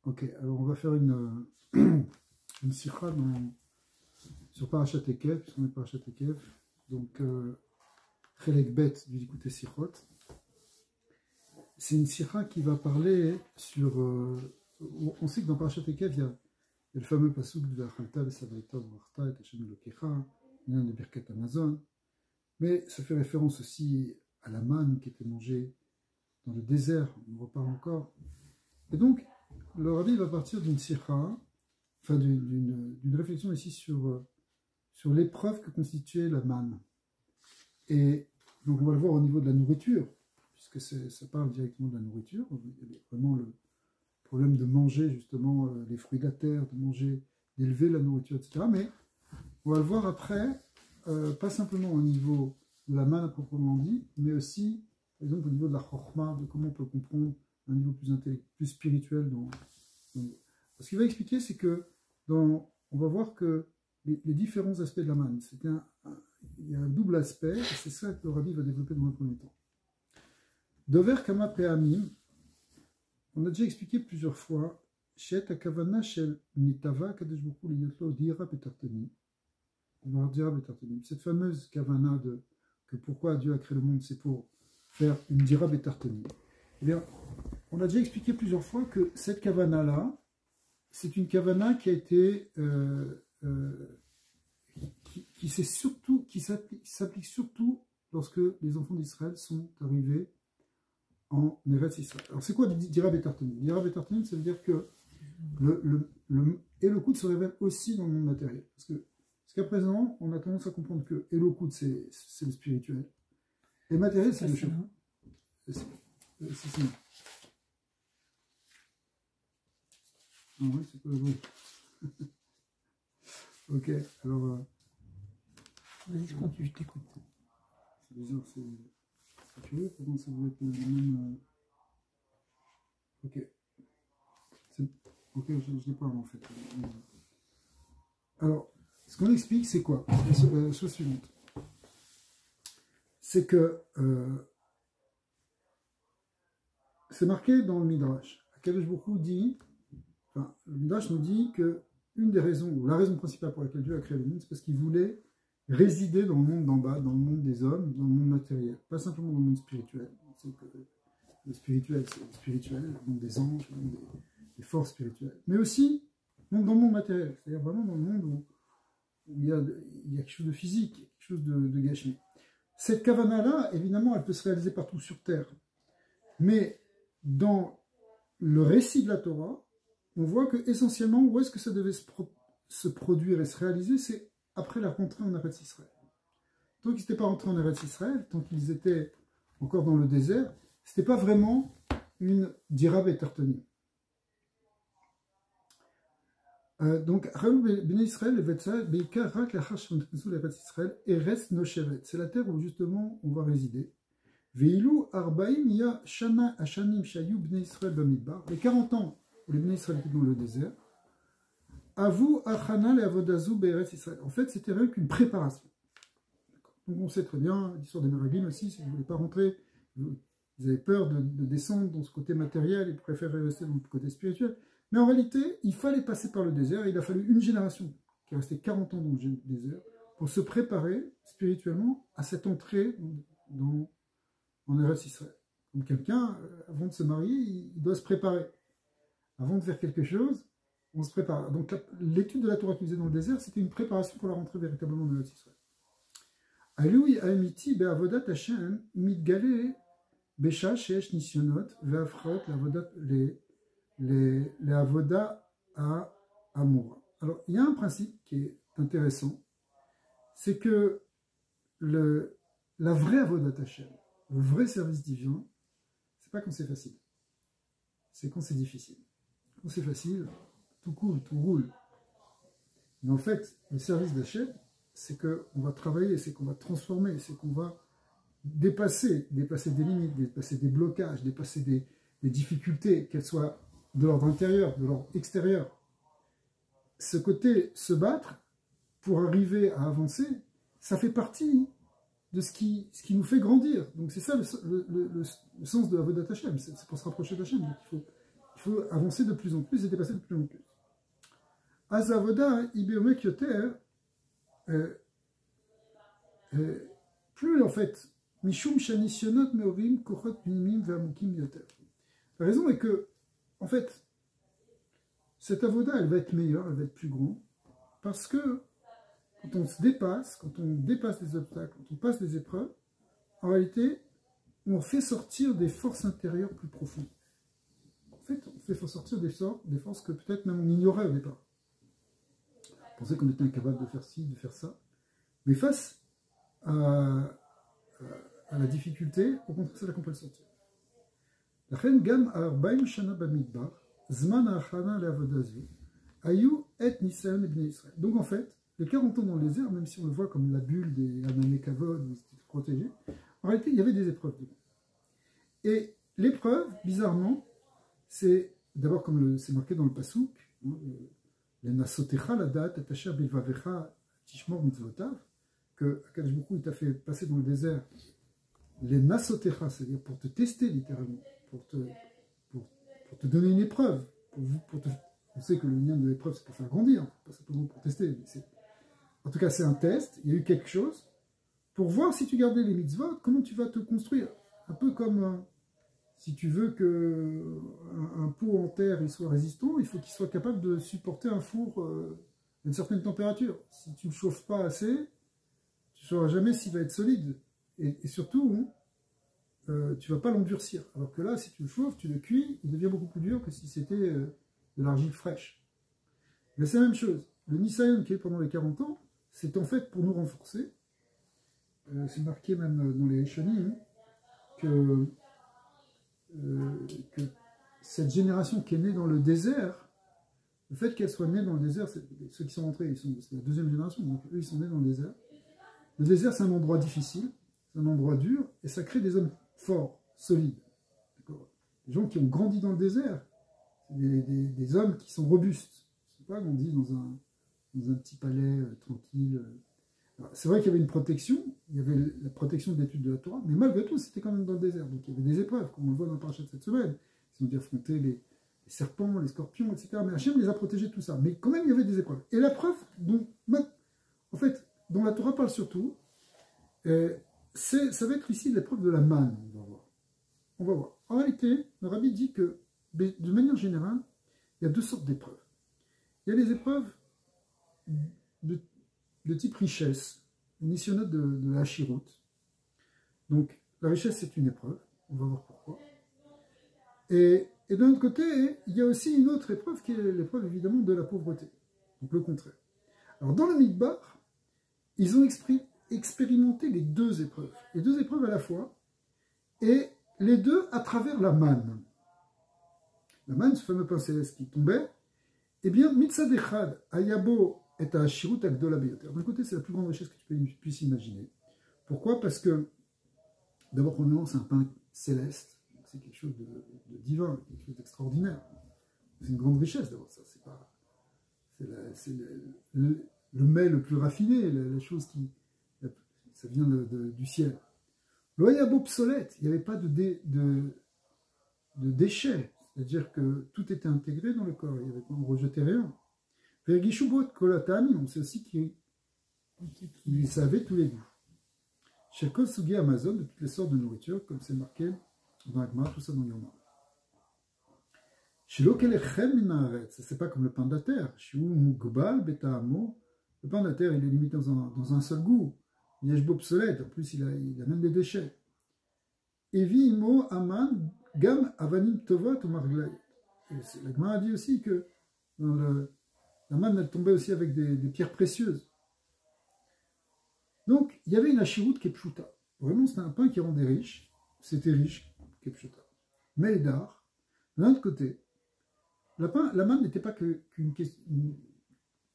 Ok, alors on va faire une sikha sur Parashat Ekev, puisqu'on est Parashat Ekev. Donc, Chelek Bet du Likutei Sichot. C'est une sikha qui va parler sur... on sait que dans Parashat Ekev, il y a le fameux pasuk de V'achalta v'savaita v'orachta et Hashem Elokecha, il y a de Birkat Hamazon. Mais ça fait référence aussi à la manne qui était mangée dans le désert, on en reparle encore. Et donc, le rabbi va partir d'une sikha, enfin d'une réflexion ici sur l'épreuve que constituait la manne. Et donc on va le voir au niveau de la nourriture, puisque ça parle directement de la nourriture. Il y a vraiment le problème de manger justement les fruits de la terre, d'élever la nourriture, etc. Mais on va le voir après, pas simplement au niveau de la manne à proprement dit, mais aussi, par exemple, au niveau de la chokhma, de comment on peut comprendre un niveau plus spirituel. Ce qu'il va expliquer, c'est que on va voir que les différents aspects de la manne, il y a un double aspect, et c'est ça que le rabbi va développer dans un premier temps. Dover kama preamim, on a déjà expliqué plusieurs fois, shet akavana shel nitava kadesh bokhu liyotlo dira betartani. Cette fameuse kavana que pourquoi Dieu a créé le monde, c'est pour faire une dira betartani. Eh bien, on a déjà expliqué plusieurs fois que cette kavana-là, c'est une kavana qui a été qui s'applique surtout lorsque les enfants d'Israël sont arrivés en Eretz Israël. Alors c'est quoi Dira Betartanim? Dira Betartanim, ça veut dire que le Elokout se révèle aussi dans le monde matériel. Parce qu'à présent, on a tendance à comprendre que Elokout, c'est le spirituel. Et matériel, c'est le choses. C'est ça. Ah oui, c'est pas bon. Ok, alors... Vas-y, je continue, je t'écoute. C'est bizarre, c'est curieux, pourtant ça doit être le même... Ok. Ok, je ne l'ai pas en fait. Alors, ce qu'on explique, c'est quoi? La chose suivante. C'est que... c'est marqué dans le Midrash. Akadosh Baruch Hu dit... Enfin, le Midrash nous dit que une des raisons, ou la raison principale pour laquelle Dieu a créé le monde, c'est parce qu'il voulait résider dans le monde d'en bas, dans le monde des hommes, dans le monde matériel, pas simplement dans le monde spirituel. C'est que le spirituel, c'est le spirituel, le monde des anges, le monde des forces spirituelles, mais aussi dans le monde matériel, c'est-à-dire vraiment dans le monde où il y a quelque chose de physique, quelque chose de gâché. Cette kavana-là, évidemment, elle peut se réaliser partout sur Terre, mais dans le récit de la Torah, on voit que essentiellement, où est-ce que ça devait se produire et se réaliser, c'est après la rentrée en Eretz Israël. Tant qu'ils n'étaient pas rentrés en Eretz Israël, tant qu'ils étaient encore dans le désert, ce n'était pas vraiment une dira betartani. Donc, Bnei Israël, c'est la terre où justement on va résider. Les 40 ans où les Bnei Israël étaient dans le désert, Avou Achana le Avodazu Be'eretz Israël. En fait, c'était rien qu'une préparation. Donc on sait très bien, l'histoire des Meraglim aussi, si vous ne voulez pas rentrer, vous avez peur de descendre dans ce côté matériel et préférez rester dans le côté spirituel. Mais en réalité, il fallait passer par le désert, et il a fallu une génération qui est restée 40 ans dans le désert pour se préparer spirituellement à cette entrée en Eretz Israël. Comme quelqu'un, avant de se marier, il doit se préparer. Avant de faire quelque chose, on se prépare. Donc l'étude de la Torah qu'il faisait dans le désert, c'était une préparation pour la rentrée véritablement dans Eretz Israël. Aloui Aemiti be'avodat Hashem mitgale besha sheesh nisyonot ve'afrot les avoda à Amoura. Alors il y a un principe qui est intéressant, c'est que la vraie avodat Hashem, le vrai service divin, c'est pas quand c'est facile, c'est quand c'est difficile. Quand c'est facile, tout coule, tout roule. Mais en fait, le service d'Hachem, c'est qu'on va travailler, c'est qu'on va transformer, c'est qu'on va dépasser des limites, dépasser des blocages, dépasser des difficultés, qu'elles soient de l'ordre intérieur, de l'ordre extérieur. Ce côté se battre pour arriver à avancer, ça fait partie de ce qui nous fait grandir. Donc c'est ça le sens de Avodat Hashem, c'est pour se rapprocher d'Hachem. Donc il il faut avancer de plus en plus et dépasser de plus en plus. Azavoda, Ibeomek Yoter, plus en fait, Mishum Shanisionot Meovim Kochot Mimim Vamukim Yoter. La raison est que, en fait, cette avoda, elle va être meilleure, elle va être plus grande, parce que quand on se dépasse, quand on dépasse les obstacles, quand on passe les épreuves, en réalité, on fait sortir des forces intérieures plus profondes. En fait, on fait sortir des forces que peut-être même on ignorait au départ. On pensait qu'on était incapable de faire ci, de faire ça. Mais face à la difficulté, au contraire, c'est là qu'on peut le sortir. La reine Gam Arbaim Shana Bamidbar, Zman Achana Leavodazu, Ayu et Nisayon et Bnei Israël. Donc en fait, les 40 ans dans le désert, même si on le voit comme la bulle des Anané Kavod, où ils étaient protégés, en réalité, il y avait des épreuves dedans. Et l'épreuve, bizarrement, c'est d'abord comme c'est marqué dans le Passouk, les Nasotecha, la date, Atacher Bilvavecha, Tishmor Mitzvotav, que Akadosh Baruch Hu, il t'a fait passer dans le désert, les Nasotecha, c'est-à-dire pour te tester littéralement, pour te donner une épreuve, on sait que le lien de l'épreuve, c'est pour faire grandir, pas simplement pour tester. Mais en tout cas, c'est un test, il y a eu quelque chose, pour voir si tu gardais les mitzvot, comment tu vas te construire. Un peu comme si tu veux qu'un pot en terre il soit résistant, il faut qu'il soit capable de supporter un four d'une certaine température. Si tu ne le chauffes pas assez, tu ne sauras jamais s'il va être solide. Et surtout, tu ne vas pas l'endurcir. Alors que là, si tu le chauffes, tu le cuis, il devient beaucoup plus dur que si c'était de l'argile fraîche. Mais c'est la même chose. Le Nisayon qui est pendant les 40 ans, c'est en fait pour nous renforcer. C'est marqué même dans les Shonim que cette génération qui est née dans le désert, le fait qu'elle soit née dans le désert, ceux qui sont rentrés, c'est la deuxième génération, donc eux ils sont nés dans le désert. Le désert c'est un endroit difficile, c'est un endroit dur, et ça crée des hommes forts, solides. Des gens qui ont grandi dans le désert, des hommes qui sont robustes. C'est pas grandi dans un petit palais tranquille. C'est vrai qu'il y avait une protection, il y avait la protection de l'étude de la Torah, mais malgré tout, c'était quand même dans le désert. Donc il y avait des épreuves, comme on le voit dans le parachat de cette semaine. Ils ont dû affronter les serpents, les scorpions, etc. Mais Hachem les a protégés de tout ça. Mais quand même, il y avait des épreuves. Et la preuve, en fait, dont la Torah parle surtout, ça va être ici l'épreuve de la manne, on va voir. On va voir. En réalité, le rabbi dit que, de manière générale, il y a deux sortes d'épreuves. Il y a les épreuves de type richesse, une nissionnote de la Hachirout. Donc, la richesse, c'est une épreuve. On va voir pourquoi. Et d'un autre côté, il y a aussi une autre épreuve qui est l'épreuve, évidemment, de la pauvreté. Donc, le contraire. Alors, dans le Midbar, ils ont expérimenté les deux épreuves à la fois, et les deux à travers la manne. La manne, ce fameux pain céleste qui tombait, eh bien, Mitzad Echad, Ayabo, et à Shirut Agdola Beyoter. D'un côté, c'est la plus grande richesse que tu puisses imaginer. Pourquoi? Parce que, d'abord, premièrement, c'est un pain céleste. C'est quelque chose de divin, quelque chose d'extraordinaire. C'est une grande richesse, d'abord. C'est le mets le plus raffiné, la chose qui... Ça vient du ciel. L'Oyabo obsolète, il n'y avait pas de déchets. C'est-à-dire que tout était intégré dans le corps. Il n'y avait pas, on ne rejetait rien. Vergishubot Kolatami, on sait aussi qu'il savait tous les goûts. Chez Kosugi Amazon, de toutes les sortes de nourriture, comme c'est marqué dans Agmar, tout ça dans Yoma. Chez Lokelechem Minaret, c'est pas comme le pain de la terre. Chez Mugbal Betahamo, le pain de la terre, il est limité dans un seul goût. Il est obsolète, en plus il a même des déchets. Evi Imo Aman Gam Avanim Tovot ou Marglay. L'Agmar a dit aussi que dans la manne, elle tombait aussi avec des pierres précieuses. Donc, il y avait une hachirut kepshuta. Vraiment, c'était un pain qui rendait riche. C'était riche, kepshuta. Mais d'art, d'un autre côté, la manne n'était pas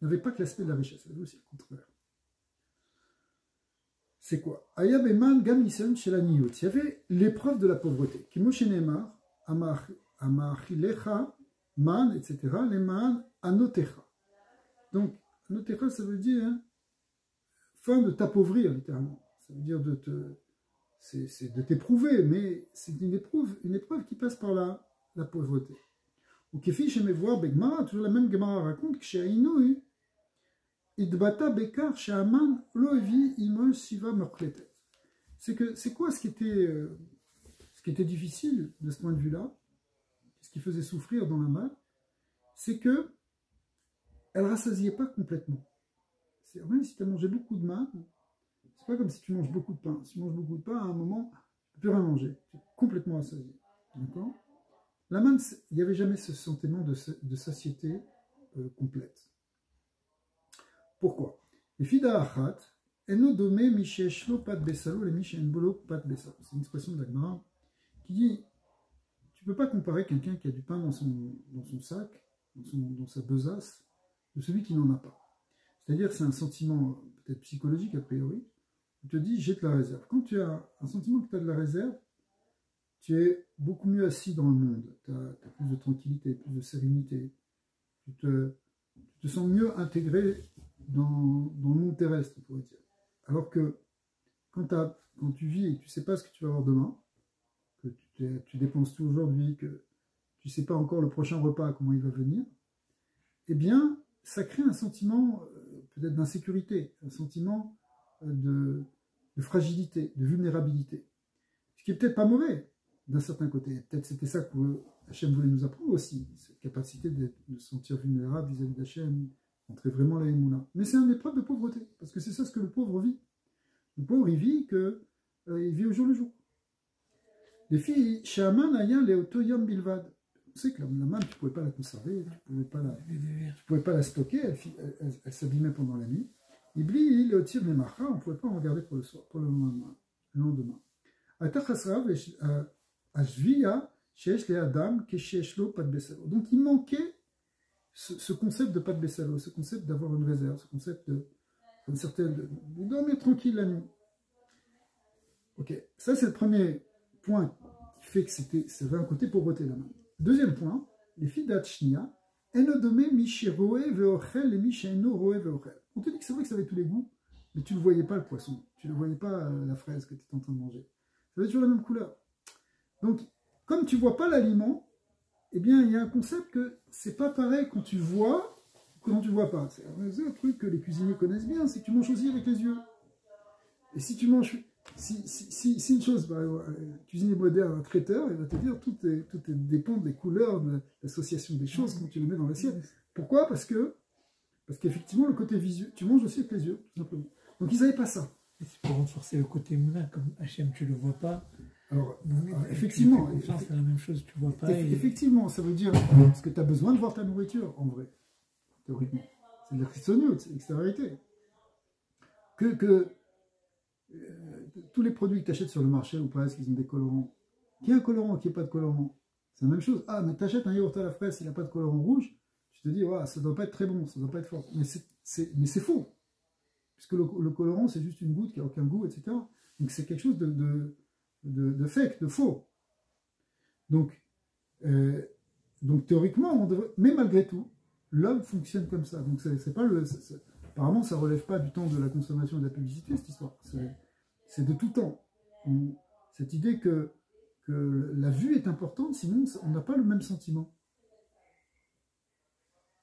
n'avait pas que l'aspect de la richesse, elle avait aussi le contraire. C'est quoi? Ayab eman gam nisan chez la niyot. Il y avait l'épreuve de la pauvreté. Kimoshe neemar, amachilecha, man, etc. Les man anotecha. Donc, anotecha, ça veut dire fin de t'appauvrir, littéralement. Ça veut dire c'est de t'éprouver, mais c'est une épreuve qui passe par la pauvreté. Ou Kefi Shemevoar Begmara, toujours la même Gemara raconte que chez Aïnoui, Idbata Bekar chez Aman, Loevi Imo Siva Merkletet. C'est quoi ce qui était difficile de ce point de vue-là, ce qui faisait souffrir dans la malle, c'est que elle ne rassasiait pas complètement. Même si tu as mangé beaucoup de main, c'est pas comme si tu manges beaucoup de pain. Si tu manges beaucoup de pain, à un moment, tu ne peux plus rien manger. Tu es complètement rassasié. D'accord? La manne, il n'y avait jamais ce sentiment de satiété complète. Pourquoi? Les fida achat, eno dome micheshlo pat besalo, les michenbolo pat besalo. C'est une expression de la Gemara qui dit tu ne peux pas comparer quelqu'un qui a du pain dans son sac, dans sa besace, de celui qui n'en a pas. C'est-à-dire que c'est un sentiment peut-être psychologique a priori. Tu te dis j'ai de la réserve. Quand tu as un sentiment que tu as de la réserve, tu es beaucoup mieux assis dans le monde. Tu as plus de tranquillité, plus de sérénité. Tu te sens mieux intégré dans le monde terrestre, on pourrait dire. Alors que quand tu vis et que tu ne sais pas ce que tu vas avoir demain, que tu dépenses tout aujourd'hui, que tu ne sais pas encore le prochain repas, comment il va venir, eh bien, ça crée un sentiment peut-être d'insécurité, un sentiment de fragilité, de vulnérabilité. Ce qui n'est peut-être pas mauvais, d'un certain côté. Peut-être c'était ça que Hachem voulait nous apprendre aussi, cette capacité de se sentir vulnérable vis-à-vis d'Hachem, entrer vraiment la Emouna. Mais c'est une épreuve de pauvreté, parce que c'est ça ce que le pauvre vit. Le pauvre, il vit au jour le jour. Les filles, Shaman Aya Leotoyam Bilvad. Tu sais que la manne, tu ne pouvais pas la conserver, tu ne pouvais pas la stocker, elle s'abîmait pendant la nuit. Ibli, il est au tir des marchas, on ne pouvait pas en regarder pour le soir, pour le lendemain. Donc il manquait ce concept de pas de Bessalo, ce concept d'avoir une réserve, ce concept de dormir tranquille la nuit. Ok, ça c'est le premier point qui fait que c'était un côté pauvreté la main. Deuxième point, les filles d'Achnia, enodome michiroe veochel et micheno roe veochel. On te dit que c'est vrai que ça avait tous les goûts, mais tu ne voyais pas le poisson, tu ne voyais pas la fraise que tu étais en train de manger. Ça avait toujours la même couleur. Donc, comme tu ne vois pas l'aliment, eh bien, il y a un concept que c'est pas pareil quand tu vois que quand tu ne vois pas. C'est un truc que les cuisiniers connaissent bien, c'est que tu manges aussi avec les yeux. Et si tu manges... Si une chose, cuisinier moderne, un traiteur, il va te dire tout dépend des couleurs, de l'association des choses quand tu le mets dans l'assiette. Pourquoi? Parce qu'effectivement, le côté visuel, tu manges aussi avec les yeux, tout simplement. Donc ils n'avaient pas ça. C'est pour renforcer le côté moulin, comme Hachem, tu ne le vois pas. Alors effectivement, c'est la même chose, tu ne vois pas. Effectivement, ça veut dire parce que tu as besoin de voir ta nourriture, en vrai, théoriquement. C'est de la christoniote, c'est l'extériorité. Tous les produits que tu achètes sur le marché, ou presque, ils ont des colorants. Qu'il y ait un colorant, qu'il n'y ait pas de colorant, c'est la même chose. Ah, mais tu achètes un yaourt à la fraise, il n'a pas de colorant rouge, tu te dis, ouais, ça ne doit pas être très bon, ça ne doit pas être fort. Mais c'est faux. Puisque le colorant, c'est juste une goutte qui n'a aucun goût, etc. Donc c'est quelque chose de fake, de faux. Donc théoriquement, on devrait, mais malgré tout, l'homme fonctionne comme ça. Donc c'est pas apparemment, ça ne relève pas du temps de la consommation et de la publicité, cette histoire. C'est de tout temps. Cette idée que la vue est importante, sinon on n'a pas le même sentiment.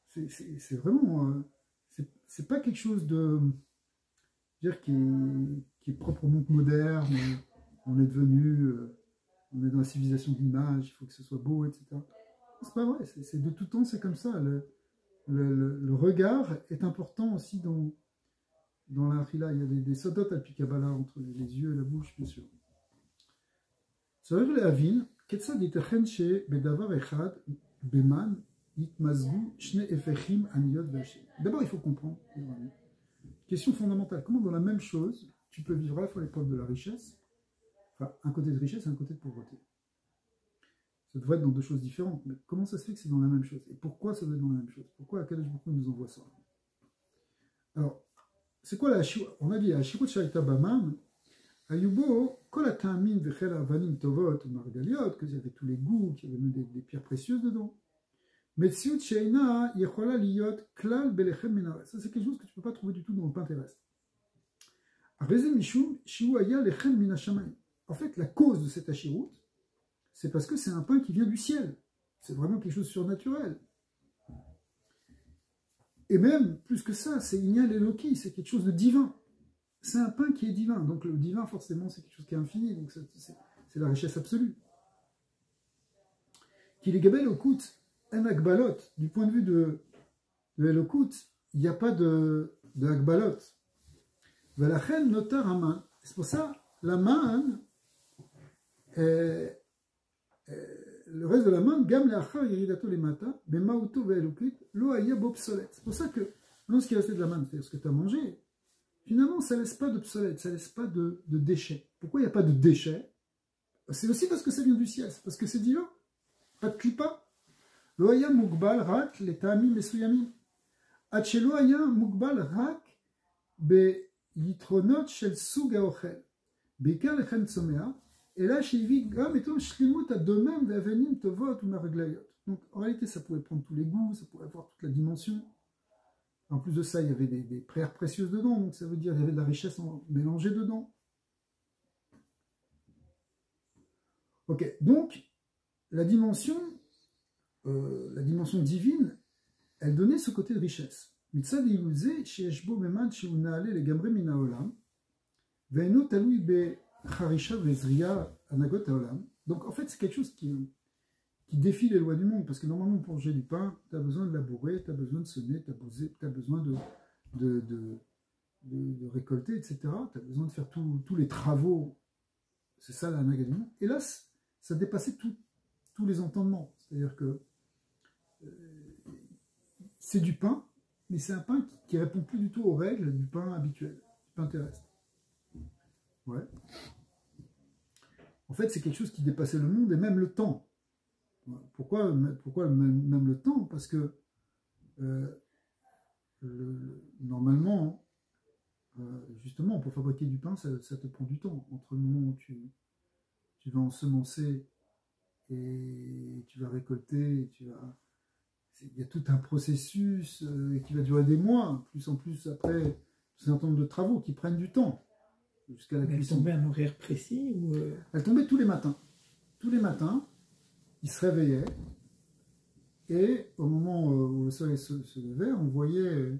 C'est vraiment... c'est pas quelque chose de... dire qui est propre au monde moderne. On est devenu... on est dans la civilisation de l'image, il faut que ce soit beau, etc. C'est pas vrai. C'est de tout temps, c'est comme ça. Le regard est important aussi dans la Achila. Il y a des sodot al pikabala entre les yeux et la bouche, bien sûr. C'est vrai que les avin, ketzad yitechen she bedavar echad beman yitmazgu shne efechim aniyot v'hashem. D'abord, il faut comprendre. Question fondamentale. Comment dans la même chose, tu peux vivre à la fois l'épreuve de la richesse, enfin, un côté de richesse et un côté de pauvreté. Ça devrait être dans deux choses différentes, mais comment ça se fait que c'est dans la même chose? Et pourquoi ça doit être dans la même chose? Pourquoi Akadosh Baruch Hu nous envoie ça? Alors, c'est quoi la Hashirut? On a dit, la Hashirut Shaita Baman, Ayubo, Kol HaTa'amin Vechel Avanim Tovot, Margaliot, qu'il y avait tous les goûts, qu'il y avait même des pierres précieuses dedans. Metziut Sheina Yechola Liyot Klal Belechem Menaret. Ça, c'est quelque chose que tu ne peux pas trouver du tout dans le pain terrestre. Arezem Mishum, Shiu Aya Lechem Minashamayim. En fait, la cause de cette Hashirut, c'est parce que c'est un pain qui vient du ciel. c'est vraiment quelque chose de surnaturel. Et même, plus que ça, c'est Ignal Eloki, c'est quelque chose de divin. C'est un pain qui est divin. Donc le divin, forcément, c'est quelque chose qui est infini. Donc c'est la richesse absolue. Qu'il est Gabel Okut, un Akbalot. Du point de vue de Elokut, il n'y a pas de Akbalot. La reine notar Aman. C'est pour ça, la man, le reste de la man, Gam Leachar Yeridato Lemata, Bemauto Ve'elokut, Lo Aya Bobsolet. C'est pour ça que, non, ce qui est resté de la man, c'est ce que tu as mangé. Finalement, ça ne laisse pas d'obsolète, ça ne laisse pas de déchets. Pourquoi il n'y a pas de déchets? C'est aussi parce que ça vient du ciel, c'est parce que c'est divin. Pas de klipa. Loaya mugbal rak le ta'amim mesuyamim. Achelo aya mugbal rak be yitronot shel sug haochel. Beikar lechem tzomea. Et là, chez Yvi, gam etom shlimut adomem ve'avenim tovot ou maraglayot. Donc, en réalité, ça pouvait prendre tous les goûts, ça pouvait avoir toute la dimension. En plus de ça, il y avait des pierres précieuses dedans, donc ça veut dire qu'il y avait de la richesse mélangée dedans. Ok, donc la dimension divine, elle donnait ce côté de richesse. Mitzad Iluze, Sheshbo Memad, Sheunale, les Gamre Minaolam, Veino Talui Be Harisha Vezria Anagot Aolam. Donc en fait, c'est quelque chose qui défie les lois du monde, parce que normalement pour manger du pain, tu as besoin de labourer, tu as besoin de semer, tu as besoin de récolter, etc. Tu as besoin de faire tous les travaux, c'est ça la naga du monde. Et là, ça dépassait tous les entendements, c'est-à-dire que c'est du pain, mais c'est un pain qui répond plus du tout aux règles du pain habituel, du pain terrestre. Ouais. En fait, c'est quelque chose qui dépassait le monde et même le temps. Pourquoi même le temps? Parce que normalement, justement, pour fabriquer du pain, ça te prend du temps. Entre le moment où tu vas ensemencer et tu vas récolter, il y a tout un processus qui va durer des mois, plus en plus après, c'est un certain nombre de travaux qui prennent du temps. Jusqu'à la cuisson. Elle tombait à un horaire précis ou Elle tombait tous les matins. Tous les matins, il se réveillait et au moment où le soleil se levait, on voyait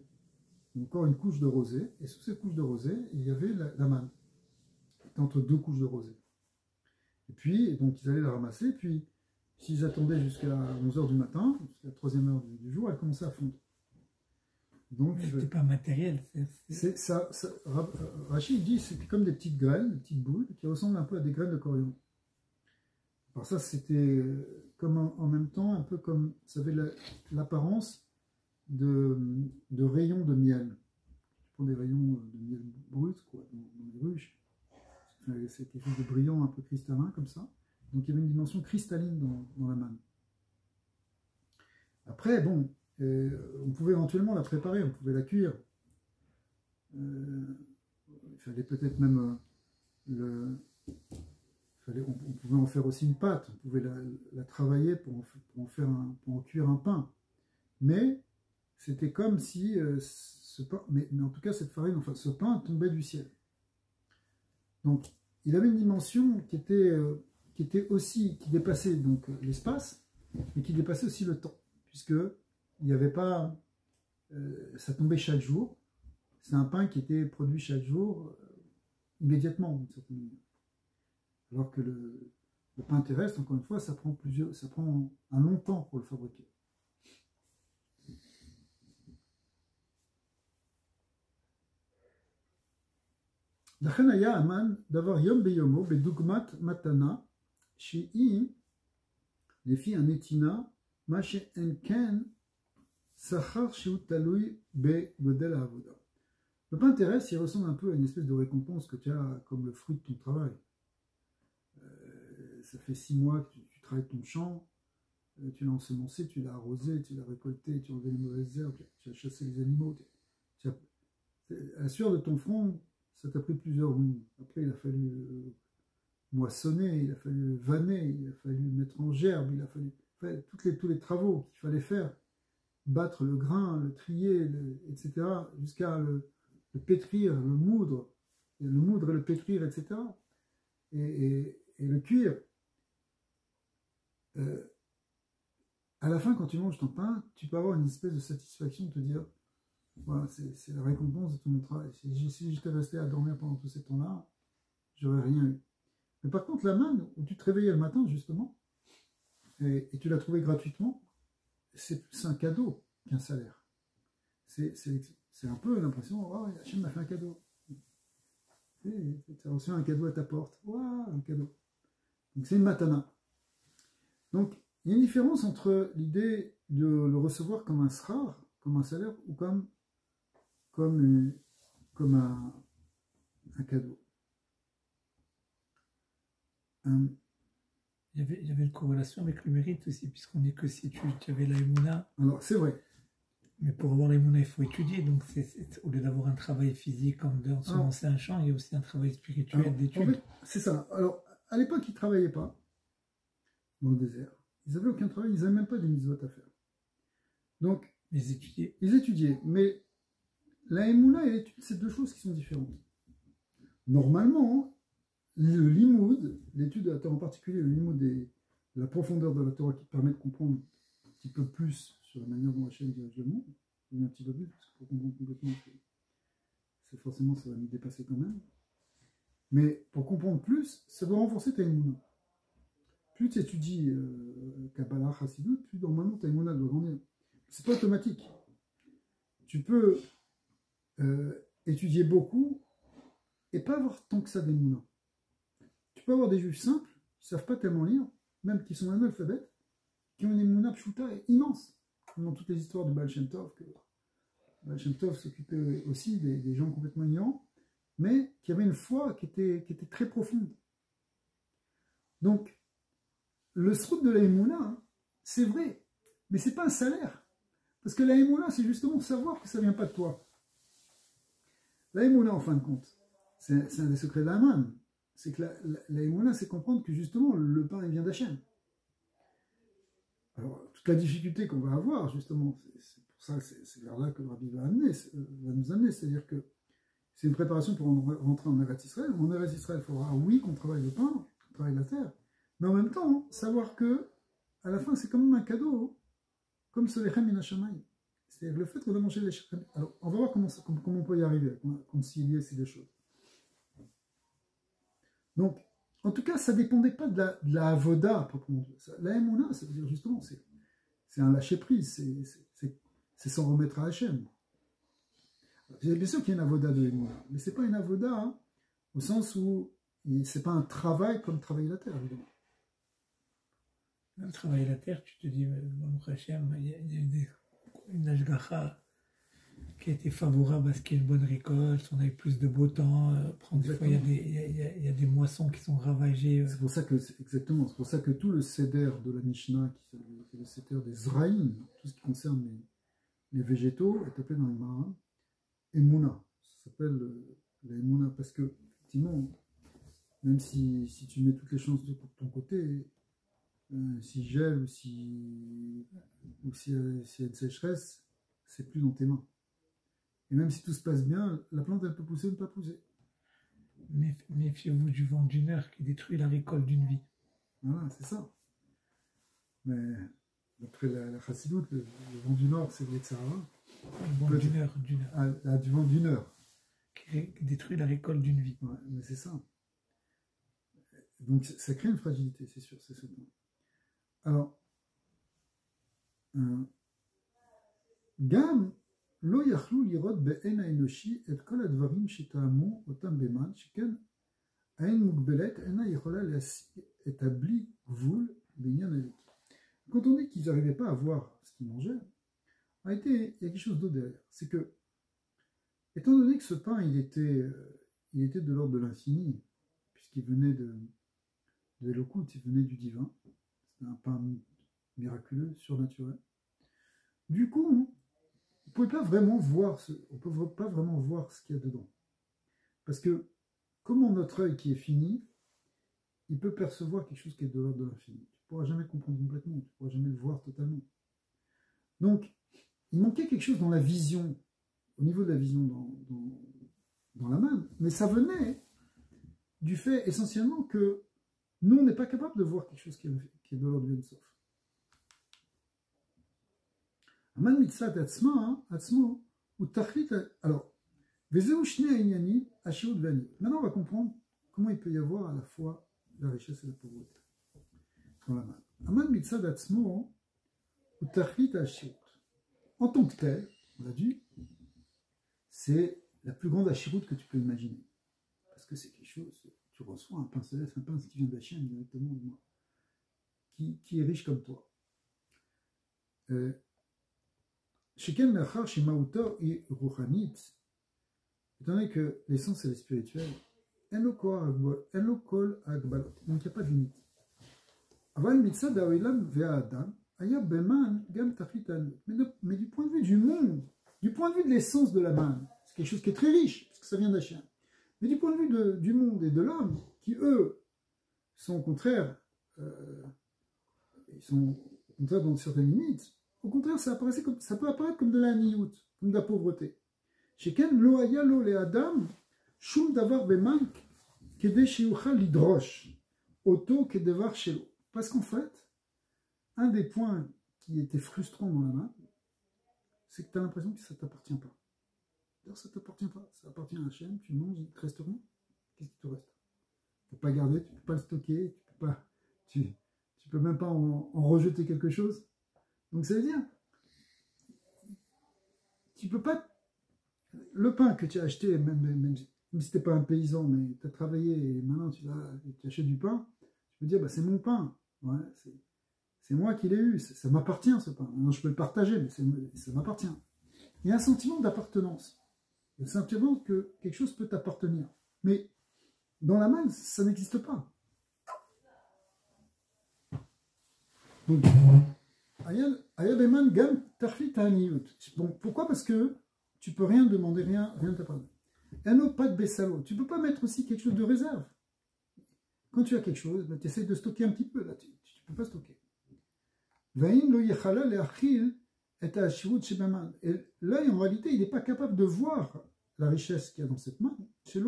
encore une couche de rosée. Et sous cette couche de rosée, il y avait la manne. C'était entre deux couches de rosée. Et puis, donc, ils allaient la ramasser. Puis, s'ils attendaient jusqu'à 11h du matin, jusqu'à la 3e heure du jour, elle commençait à fondre. Donc, c'était pas matériel. Rachid dit que c'était comme des petites graines, des petites boules, qui ressemblent un peu à des graines de coriandre. Alors ça, c'était comme en même temps, un peu comme, ça avait l'apparence de rayons de miel. Tu prends des rayons de miel brut, quoi, dans les ruches. C'est quelque chose de brillant, un peu cristallin, comme ça. Donc il y avait une dimension cristalline dans la manne. Après, bon, on pouvait éventuellement la préparer, on pouvait la cuire. Il fallait peut-être même on pouvait en faire aussi une pâte, on pouvait la travailler pour en cuire un pain. Mais c'était comme si ce pain, mais en tout cas cette farine, enfin ce pain tombait du ciel. Donc il avait une dimension qui dépassait donc l'espace, mais qui dépassait aussi le temps, puisque il n'y avait pas, ça tombait chaque jour. C'est un pain qui était produit chaque jour, immédiatement, d'une certaine manière. Alors que le pain terrestre, encore une fois, ça prend un long temps pour le fabriquer. לכן היה המן דבר יום ביומו בדוגמת מתנה שהיא לפי הנתינה מה שאין כן שכר שהוא תלוי בגודל העבודה. Le pain terrestre, il ressemble un peu à une espèce de récompense que tu as comme le fruit de ton travail. Ça fait 6 mois que tu travailles ton champ, tu l'as ensemencé, tu l'as arrosé, tu l'as récolté, tu as enlevé les mauvaises herbes, tu as chassé les animaux. À la sueur de ton front, ça t'a pris plusieurs mois. Après, il a fallu moissonner, il a fallu vanner, il a fallu mettre en gerbe, il a fallu faire tous les travaux qu'il fallait faire, battre le grain, le trier, etc., jusqu'à le pétrir, le moudre et le pétrir, etc., et le cuire. à la fin, quand tu manges ton pain, tu peux avoir une espèce de satisfaction de te dire, voilà, c'est la récompense de tout mon travail. Si j'étais resté à dormir pendant tout ce temps-là, j'aurais rien eu. Mais par contre, la manne, où tu te réveillais le matin, justement, et tu l'as trouvé gratuitement, c'est plus un cadeau qu'un salaire. C'est un peu l'impression, oh, Hachem m'a fait un cadeau. Tu as reçu un cadeau à ta porte. Waouh, un cadeau. Donc c'est une matana. Donc il y a une différence entre l'idée de le recevoir comme un srar, comme un salaire, ou comme un cadeau. Il y avait une corrélation avec le mérite aussi, puisqu'on dit que si tu avais la Emouna. Alors c'est vrai. Mais pour avoir la Emouna, il faut étudier. Donc au lieu d'avoir un travail physique comme de se lancer un champ, il y a aussi un travail spirituel d'étude. En fait, c'est ça. Alors à l'époque, ils ne travaillaient pas dans le désert. Ils n'avaient aucun travail, ils n'avaient même pas des mitzvot à faire. Donc, ils étudiaient. Ils étudiaient. Mais la Emouna et l'étude, c'est deux choses qui sont différentes. Normalement, le limoud, l'étude de la Torah en particulier, le limoud de la profondeur de la Torah qui permet de comprendre un petit peu plus sur la manière dont Hachem dirige le monde, un petit peu plus, parce que pour comprendre complètement, c'est forcément, ça va nous dépasser quand même. Mais pour comprendre plus, ça doit renforcer ta Emouna. Plus tu étudies Kabbalah, Chassidut, plus normalement ta Emouna doit grandir. C'est pas automatique. Tu peux étudier beaucoup et pas avoir tant que ça d'Emouna. Tu peux avoir des juifs simples, qui ne savent pas tellement lire, même qui sont analphabètes, qui ont une Emouna pshuta immense. Comme dans toutes les histoires de Baal Shem Tov, que Baal Shem Tov s'occupait aussi des gens complètement ignorants, mais qui avaient une foi qui était très profonde. Donc, le srout de la Emouna, hein, c'est vrai, mais c'est pas un salaire. Parce que la Emouna, c'est justement savoir que ça ne vient pas de toi. La Emouna, en fin de compte, c'est un des secrets de la manne. C'est que la Emouna, c'est comprendre que justement, le pain, il vient d'Hachem. Alors, toute la difficulté qu'on va avoir, justement, c'est pour ça, c'est vers là que le Rabbi va nous amener. C'est-à-dire que c'est une préparation pour rentrer en Eretz Israël. En Eretz Israël, il faudra, oui, qu'on travaille le pain, qu'on travaille la terre, mais en même temps, savoir que, à la fin, c'est quand même un cadeau, comme ce lechem min hashamayim. C'est-à-dire le fait qu'on a mangé les lechem. Alors, on va voir comment on peut y arriver, concilier ces deux choses. Donc, en tout cas, ça ne dépendait pas de la avoda, à proprement dit. La Emouna, ça veut dire justement, c'est un lâcher-prise, c'est s'en remettre à Hachem. Bien sûr qu'il y a une avoda de Emouna, mais ce n'est pas une avoda hein, au sens où ce n'est pas un travail comme travailler la terre, évidemment. Même travailler la terre, tu te dis, Baruch Hashem, il y a une ashgacha qui a été favorable à ce qu'il y ait une bonne récolte, on avait plus de beau temps, des fois il y a des moissons qui sont ravagées. C'est pour ça que, exactement, c'est pour ça que tout le seder de la Mishnah, qui est le seder des Zraïm, tout ce qui concerne les végétaux, est appelé dans les marins Emouna. Ça s'appelle la Emouna parce que, effectivement, même si tu mets toutes les chances de ton côté, s'il gèle ou s'il y a une sécheresse, c'est plus dans tes mains. Et même si tout se passe bien, la plante elle peut pousser ou ne pas pousser. Méfiez-vous du vent d'une heure qui détruit la récolte d'une vie. Voilà, c'est ça. Mais d'après la Chassidut, le vent du nord, c'est le Yetzirah. Le vent d'une heure. Du vent d'une heure. Qui détruit la récolte d'une vie. Ouais, mais c'est ça. Donc ça crée une fragilité, c'est sûr, c'est certain. Alors, Gam, lo yachlou lirot be'en ha'enoshi et kol advarim sheta'amu otam beman, sheken ha'en mugbelet ena yichola le'asig et abli gvul binyan alik. Quand on dit qu'ils n'arrivaient pas à voir ce qu'ils mangeaient, il y a quelque chose d'autre derrière. C'est que, étant donné que ce pain, il était de l'ordre de l'infini, puisqu'il venait de l'Elokut, il venait du divin, c'était un pain miraculeux, surnaturel. Du coup, on ne pouvait pas vraiment voir ce qu'il y a dedans. Parce que, comme notre œil qui est fini, il peut percevoir quelque chose qui est de l'ordre de l'infini. Tu ne pourras jamais comprendre complètement, tu ne pourras jamais le voir totalement. Donc, il manquait quelque chose dans la vision, au niveau de la vision dans la main, mais ça venait du fait essentiellement que nous, on n'est pas capable de voir quelque chose qui est de l'ordre du Ein Sof. Aman mitzad atzmo, ou tachlit. Alors, vezeu shne inyani, ashirut vani. Maintenant, on va comprendre comment il peut y avoir à la fois la richesse et la pauvreté dans la manne. Aman mitzad atzmo, ou tachlit ashirut. En tant que tel, on l'a dit, c'est la plus grande ashirut que tu peux imaginer. Parce que c'est quelque chose, tu reçois un pain céleste, un pain qui vient d'Hachem directement de moi, qui est riche comme toi. Sheken Mechar Shemauto et Rouchanit, étant donné que l'essence elle est spirituelle, Eno Kol Agbalot, donc il n'y a pas de limite. Aval Mitzad Aoilam Ve'adam, Aya Beman Gam Tachitan. Mais du point de vue du monde, du point de vue de l'essence de la manne, c'est quelque chose qui est très riche, parce que ça vient d'Hachem. Mais du point de vue du monde et de l'homme, qui eux sont au contraire, ils sont au contraire dans certaines limites, au contraire ça peut apparaître comme de la niout, comme de la pauvreté. Sheken lo haya lo le adam shum davar beman kede sheyuchal lidrosh oto kedevar shelo. Parce qu'en fait, un des points qui était frustrant dans la main, c'est que tu as l'impression que ça ne t'appartient pas. D'ailleurs, ça ne t'appartient pas. Ça appartient à Hachem, tu manges, il ne te reste rien. Qu'est-ce qui te reste? Tu ne peux pas garder, tu ne peux pas le stocker, tu peux même pas en rejeter quelque chose. Donc ça veut dire, tu peux pas... Le pain que tu as acheté, même si tu n'es pas un paysan, mais tu as travaillé et maintenant tu achètes du pain, tu peux dire, bah, c'est mon pain. Ouais, c'est moi qui l'ai eu, ça m'appartient ce pain. Maintenant, je peux le partager, mais ça m'appartient. Il y a un sentiment d'appartenance. Le sentiment que quelque chose peut t'appartenir. Mais dans la manne, ça n'existe pas. Donc, pourquoi? Parce que tu ne peux rien demander, rien ne t'appartient. Pas de bessalo. Tu ne peux pas mettre aussi quelque chose de réserve. Quand tu as quelque chose, ben, tu essaies de stocker un petit peu. Là, tu ne peux pas stocker. Et l'œil, en réalité, il n'est pas capable de voir la richesse qu'il y a dans cette main. Tu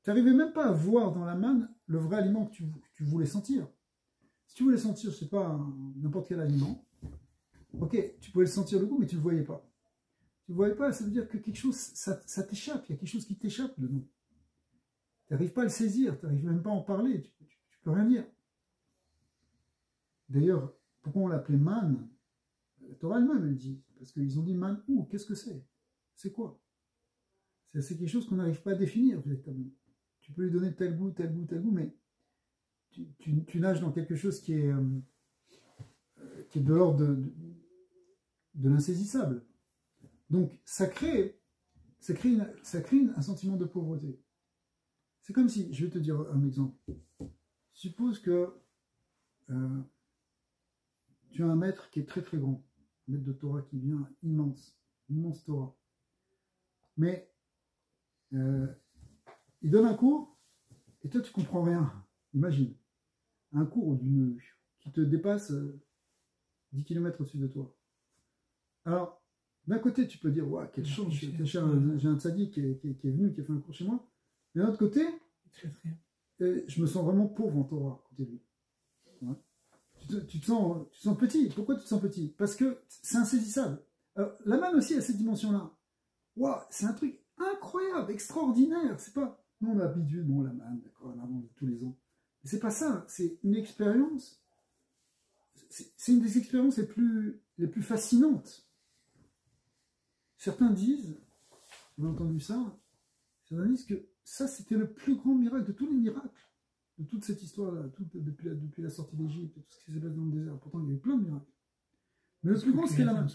n'arrivais même pas à voir dans la manne le vrai aliment que tu voulais sentir. Si tu voulais sentir, je ne sais pas, n'importe quel aliment, ok, tu pouvais le sentir le goût, mais tu ne le voyais pas. Tu ne le voyais pas, ça veut dire que quelque chose, ça t'échappe, il y a quelque chose qui t'échappe dedans. Tu n'arrives pas à le saisir, tu n'arrives même pas à en parler, tu ne peux rien dire. D'ailleurs, pourquoi on l'appelait manne? La Torah elle-même, elle dit, parce qu'ils ont dit manne où? Qu'est-ce que c'est? C'est quoi? C'est quelque chose qu'on n'arrive pas à définir véritablement. Tu peux lui donner tel goût, mais tu nages dans quelque chose qui est de l'ordre de l'insaisissable. Donc, ça crée un sentiment de pauvreté. C'est comme si, je vais te dire un exemple. Suppose que tu as un maître qui est très très grand, un maître de Torah qui vient immense Torah. Mais il donne un cours et toi tu comprends rien. Imagine, un cours qui te dépasse 10 km au-dessus de toi. Alors, d'un côté tu peux dire, ouais, quelle chance, j'ai un tzaddik qui est venu, qui a fait un cours chez moi. Mais d'un autre côté, je me sens vraiment pauvre en Torah à côté de lui. Ouais. Tu te sens petit. Pourquoi tu te sens petit? Parce que c'est insaisissable. Alors, la manne aussi a cette dimension-là. Wow, c'est un truc incroyable, extraordinaire. C'est pas... Nous, on a habitué, bon, la manne, d'accord, la manne tous les ans. Mais c'est pas ça. C'est une expérience. C'est une des expériences les plus fascinantes. Certains disent, on a entendu ça, certains disent que ça, c'était le plus grand miracle de tous les miracles, de toute cette histoire-là, depuis la sortie d'Égypte, tout ce qui s'est passé dans le désert. Pourtant, il y a eu plein de miracles. Mais le plus grand, c'est la main.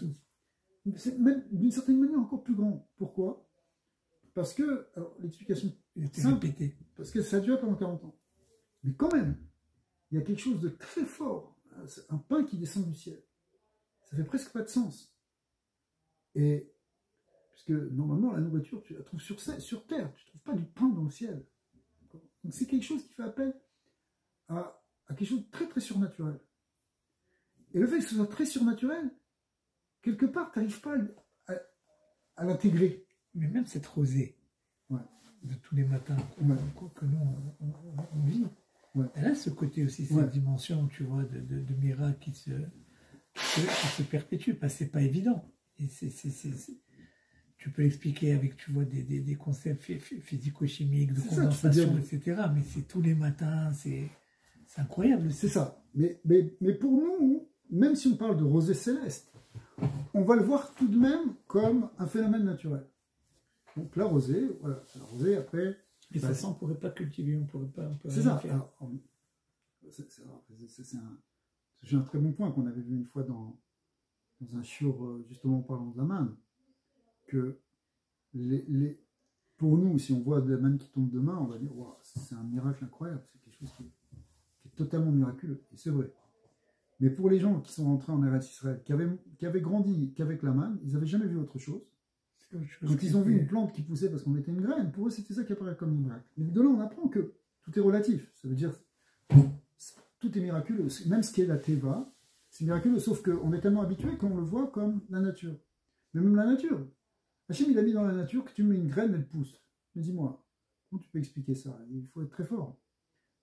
C'est même d'une certaine manière encore plus grand. Pourquoi? Parce que, alors l'explication est simple, parce que ça a duré pendant 40 ans. Mais quand même, il y a quelque chose de très fort, un pain qui descend du ciel. Ça fait presque pas de sens. Et puisque normalement, la nourriture, tu la trouves sur terre, tu ne trouves pas du pain dans le ciel. Donc c'est quelque chose qui fait appel à quelque chose de très très surnaturel. Et le fait que ce soit très surnaturel, quelque part, tu n'arrives pas à l'intégrer. Mais même cette rosée de tous les matins que nous, on vit, Ouais. Elle a ce côté aussi, cette dimension, tu vois, de miracle qui se perpétue, parce que c'est pas évident. Et tu peux l'expliquer avec, tu vois, des concepts physico-chimiques, de condensation, etc. Mais c'est tous les matins, c'est incroyable. C'est ça. Mais pour nous, même si on parle de rosée céleste, on va le voir tout de même comme un phénomène naturel. Donc la rosée, voilà, la rosée après... Et ça, on ne pourrait pas cultiver, on ne pourrait pas... C'est ça. C'est un très bon point qu'on avait vu une fois dans un shiur, justement en parlant de la manne, que pour nous, si on voit de la manne qui tombe demain, on va dire wow, c'est un miracle incroyable, c'est quelque chose qui est totalement miraculeux, et c'est vrai. Mais pour les gens qui sont rentrés en Eretz Israël, qui avaient grandi qu'avec la manne, ils n'avaient jamais vu autre chose. Quand ils ont vu une plante qui poussait parce qu'on mettait une graine, pour eux c'était ça qui apparaît comme un miracle. Mais de là on apprend que tout est relatif. Ça veut dire tout est miraculeux. Même ce qui est la teva, c'est miraculeux. Sauf qu'on est tellement habitué qu'on le voit comme la nature. Mais même la nature. Hachem il a mis dans la nature que tu mets une graine, elle pousse. Mais dis-moi, comment tu peux expliquer ça? Il faut être très fort.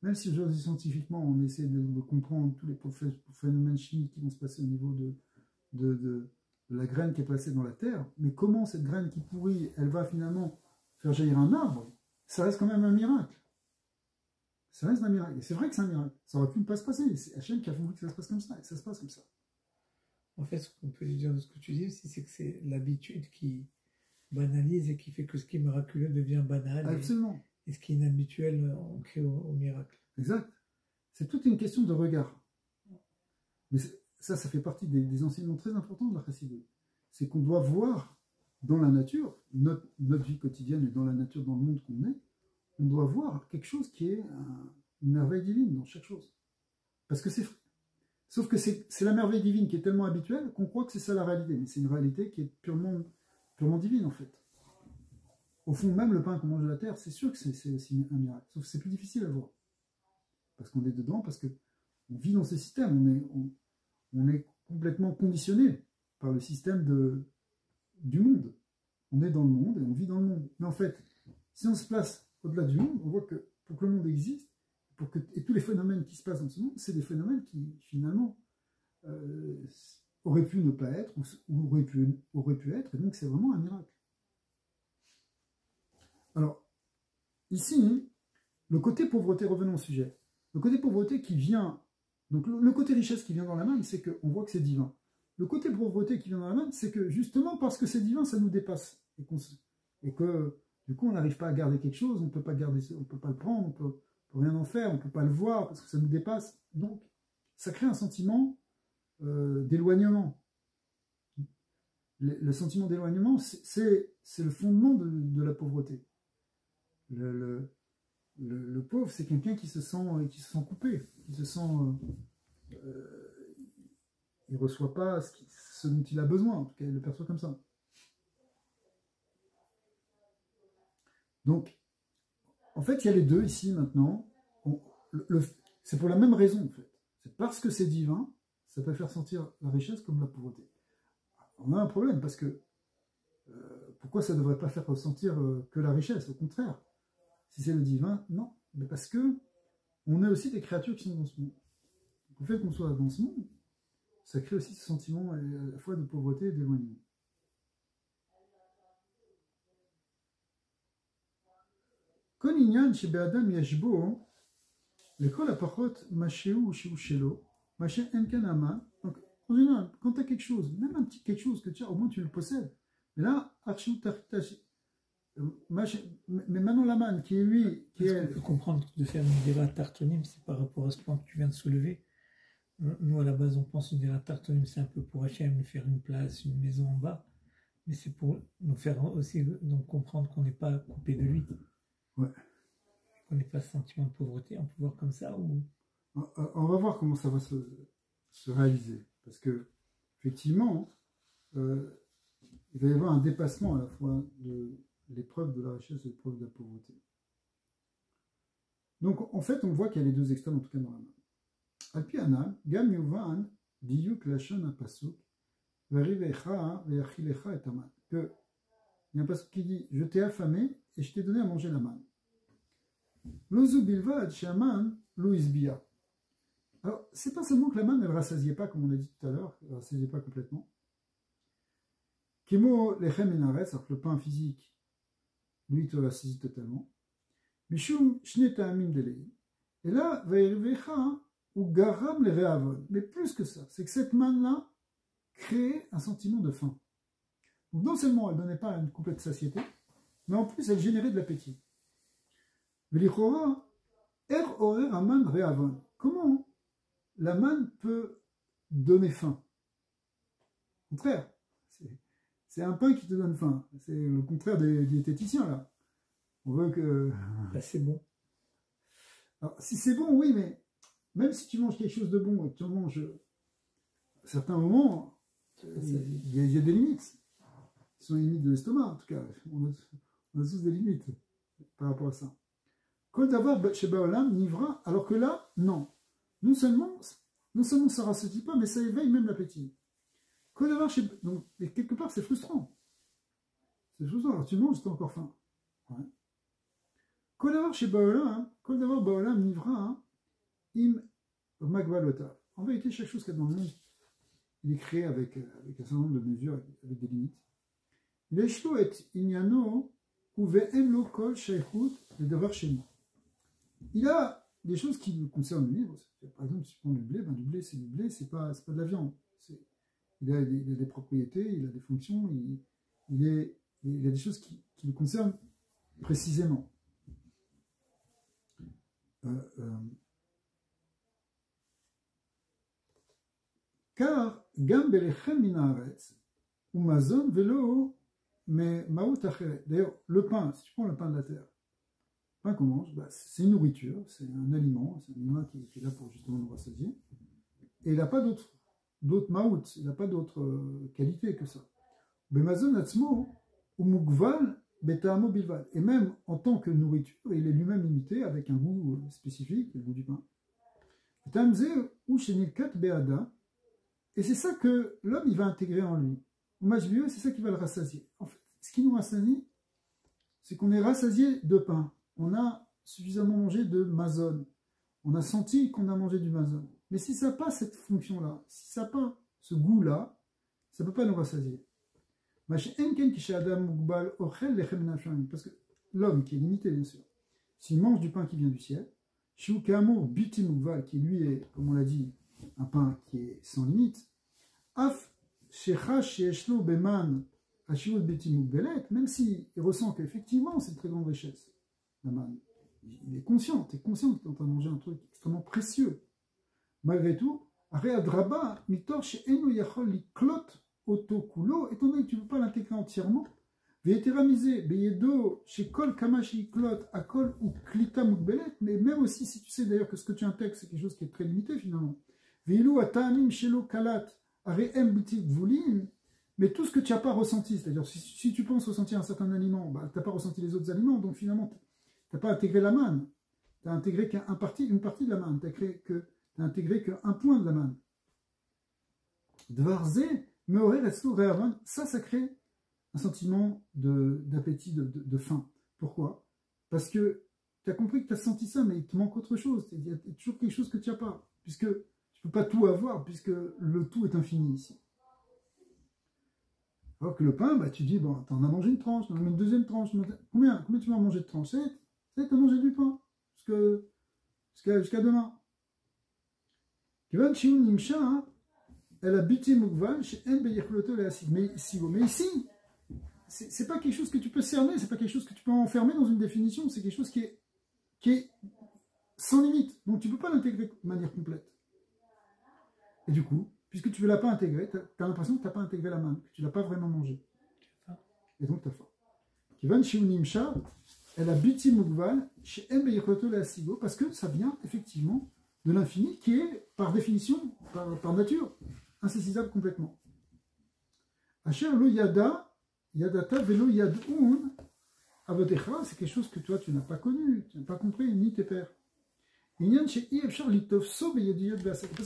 Même si aujourd'hui scientifiquement on essaie de comprendre tous les phénomènes chimiques qui vont se passer au niveau de la graine qui est placée dans la terre, mais comment cette graine qui pourrit, elle va finalement faire jaillir un arbre, ça reste quand même un miracle. Ça reste un miracle. Et c'est vrai que c'est un miracle. Ça aurait pu ne pas se passer. C'est Hachem qui a voulu que ça se passe comme ça, et ça se passe comme ça. En fait, ce qu'on peut dire de ce que tu dis aussi, c'est que c'est l'habitude qui banalise et qui fait que ce qui est miraculeux devient banal. Absolument. Et ce qui est inhabituel, on crée au miracle. Exact. C'est toute une question de regard. Mais ça fait partie des enseignements très importants de la chassidut. C'est qu'on doit voir dans la nature, notre vie quotidienne et dans la nature, dans le monde qu'on est, on doit voir quelque chose qui est une merveille divine dans chaque chose. Parce que c'est... Sauf que c'est la merveille divine qui est tellement habituelle qu'on croit que c'est ça la réalité. Mais c'est une réalité qui est purement divine en fait. Au fond, même le pain qu'on mange de la terre, c'est sûr que c'est aussi un miracle. Sauf que c'est plus difficile à voir. Parce qu'on est dedans, parce qu'on vit dans ce système. On est complètement conditionné par le système du monde. On est dans le monde et on vit dans le monde. Mais en fait, si on se place au-delà du monde, on voit que pour que le monde existe, et tous les phénomènes qui se passent dans ce monde, c'est des phénomènes qui, finalement, auraient pu ne pas être, ou auraient pu être, et donc c'est vraiment un miracle. Alors, ici, le côté pauvreté, revenons au sujet. Le côté pauvreté qui vient, donc le côté richesse qui vient dans la manne, c'est qu'on voit que c'est divin. Le côté pauvreté qui vient dans la manne, c'est que justement parce que c'est divin, ça nous dépasse. Et que du coup, on n'arrive pas à garder quelque chose, on ne peut pas le prendre, on peut rien en faire, on ne peut pas le voir parce que ça nous dépasse. Donc, ça crée un sentiment d'éloignement. Le sentiment d'éloignement, c'est le fondement de la pauvreté. Le pauvre, c'est quelqu'un qui se sent coupé, qui se sent... il ne reçoit pas ce dont il a besoin, en tout cas, il le perçoit comme ça. Donc, en fait, il y a les deux ici, maintenant. C'est pour la même raison, en fait. C'est parce que c'est divin, ça peut faire sentir la richesse comme la pauvreté. On a un problème, parce que pourquoi ça ne devrait pas faire ressentir que la richesse? Au contraire. Si c'est le divin, non. Mais parce que on est aussi des créatures qui sont dans ce monde. Donc, le fait qu'on soit dans ce monde, ça crée aussi ce sentiment à la fois de pauvreté et d'éloignement. Kon inyan shebe'adam yashbo, l'école apachot mashéu ou shelo, maché enkanama. Donc, en général, quand tu as quelque chose, même un petit quelque chose que tu as, au moins tu le possèdes. Mais là, archou taritash. Mais maintenant la manne qui est lui qui est... On peut comprendre de faire une déra tartonim, c'est par rapport à ce point que tu viens de soulever. Nous à la base on pense une déra tartonim, c'est un peu pour Hachem, lui faire une place, une maison en bas, mais c'est pour nous faire aussi donc comprendre qu'on n'est pas coupé de lui, ouais. Qu'on n'est pas ce sentiment de pauvreté. On peut voir comme ça ou... On va voir comment ça va se réaliser, parce que effectivement il va y avoir un dépassement à la fois de l'épreuve de la richesse et l'épreuve de la pauvreté. Donc en fait on voit qu'il y a les deux extrêmes en tout cas dans la main. Alpi anal, gam yuvan, diyuk lashon apasuk, verivecha veachilecha et aman. Que il y a un pasuk qui dit je t'ai affamé et je t'ai donné à manger la manne. Lozu bilvad shaman Louisbia. Alors, c'est pas seulement que la manne, elle ne rassasiait pas, comme on a dit tout à l'heure, elle ne rassasiait pas complètement. Kemo lechem minaretz, alors que le pain physique, lui, te rassasie totalement. Mishum shne ta'amim delei. Et là, ve'ervecha ou garam le re'avon. Mais plus que ça, c'est que cette manne-là créait un sentiment de faim. Donc non seulement elle ne donnait pas une complète satiété, mais en plus elle générait de l'appétit. V'lichora er orer aman re'avon. Comment la manne peut donner faim? Au contraire, c'est un pain qui te donne faim. C'est le contraire des diététiciens, là. On veut que... Là, c'est bon. Alors, si c'est bon, oui, mais même si tu manges quelque chose de bon et que tu en manges à certains moments, il y a des limites. Ce sont les limites de l'estomac, en tout cas. On a tous des limites par rapport à ça. Kol davar chez Baolam, nivra, alors que là, non. Non seulement ça ne rassasie pas, mais ça éveille même l'appétit. Kol davar chez... Donc, et quelque part, c'est frustrant. C'est frustrant. Alors, tu manges, tu as encore faim. Ouais. Kol davar chez Baolam, Kol davar Baolam, nivra, im magvalota. En vérité, chaque chose qu'il y a dans le monde, il est créé avec un certain nombre de mesures, avec des limites. L'eshlo et inyano ou ve'en lo kol shaykhut le davar sheni. Il a des choses qui le concernent lui. Par exemple, si tu prends du blé, ben du blé, c'est pas de la viande. Il a des propriétés, il a des fonctions, il a des choses qui le concernent précisément. Car gam belechem min haaretz ou mazon velo mais maout acheret. D'ailleurs, le pain, si tu prends le pain de la terre, le pain qu'on mange, bah, c'est une nourriture, c'est un aliment qui est là pour justement nous rassasier. Et il n'a pas d'autre maout, il n'a pas d'autre qualité que ça. Bemazon atzmo ou mugval betamo bilval. Et même en tant que nourriture, il est lui-même limité avec un goût spécifique, le goût du pain. Tamze ou shenilkat beada. Et c'est ça que l'homme il va intégrer en lui. Au majbieux, c'est ça qui va le rassasier. En fait, ce qui nous rassasie, c'est qu'on est rassasié de pain. On a suffisamment mangé de mazon. On a senti qu'on a mangé du mazon. Mais si ça n'a pas cette fonction-là, si ça n'a pas ce goût-là, ça ne peut pas nous rassasier. Parce que l'homme qui est limité, bien sûr, s'il mange du pain qui vient du ciel, Shukamour Biti Mugval, qui lui est, comme on l'a dit, un pain qui est sans limite, Af Shechash Sheshlo Beman Ashivot Biti Mugvelet, même s'il ressent qu'effectivement c'est une très grande richesse, la manne, il est conscient, tu es conscient que tu es en train de manger un truc extrêmement précieux. Malgré tout, Areadraba, Mitor She'enu Yachol Liklot Otokulo, étant donné que tu ne peux pas l'intégrer entièrement, Veteramisé, Beyedo, Shekol Kamashi Klot, Akol ou Klita Mugbelet, mais même aussi si tu sais d'ailleurs que ce que tu intègres c'est quelque chose qui est très limité finalement. Veilu Atamim Shelo Kalat, Areem Butik Vulin, mais tout ce que tu n'as pas ressenti, c'est-à-dire si tu penses ressentir un certain aliment, bah, tu n'as pas ressenti les autres aliments, donc finalement tu n'as pas intégré la manne, tu as intégré une partie de la manne, tu n'as intégré qu'un point de la manne. Dvarze, Meorer Etzlo Re'avan, ça crée un sentiment d'appétit, de faim. Pourquoi? Parce que tu as compris que tu as senti ça, mais il te manque autre chose. Il y a toujours quelque chose que tu n'as pas. Puisque tu ne peux pas tout avoir, puisque le tout est infini ici. Alors que le pain, bah, tu dis, bon, tu en as mangé une tranche, tu en as une deuxième tranche. Combien tu vas manger de tranches? Tu as mangé du pain jusqu'à demain. Mais ici, c'est pas quelque chose que tu peux cerner, c'est pas quelque chose que tu peux enfermer dans une définition, c'est quelque chose qui est sans limite. Donc tu ne peux pas l'intégrer de manière complète. Et du coup, puisque tu ne l'as pas intégré, tu as l'impression que tu n'as pas intégré la manne, que tu ne l'as pas vraiment mangé. Et donc tu as faim. Parce que ça vient effectivement de l'infini qui est par définition, par nature, insaisissable complètement. Asher lo yada. Yadata velo yadun avotecha, c'est quelque chose que toi tu n'as pas connu, tu n'as pas compris, ni tes pères. Parce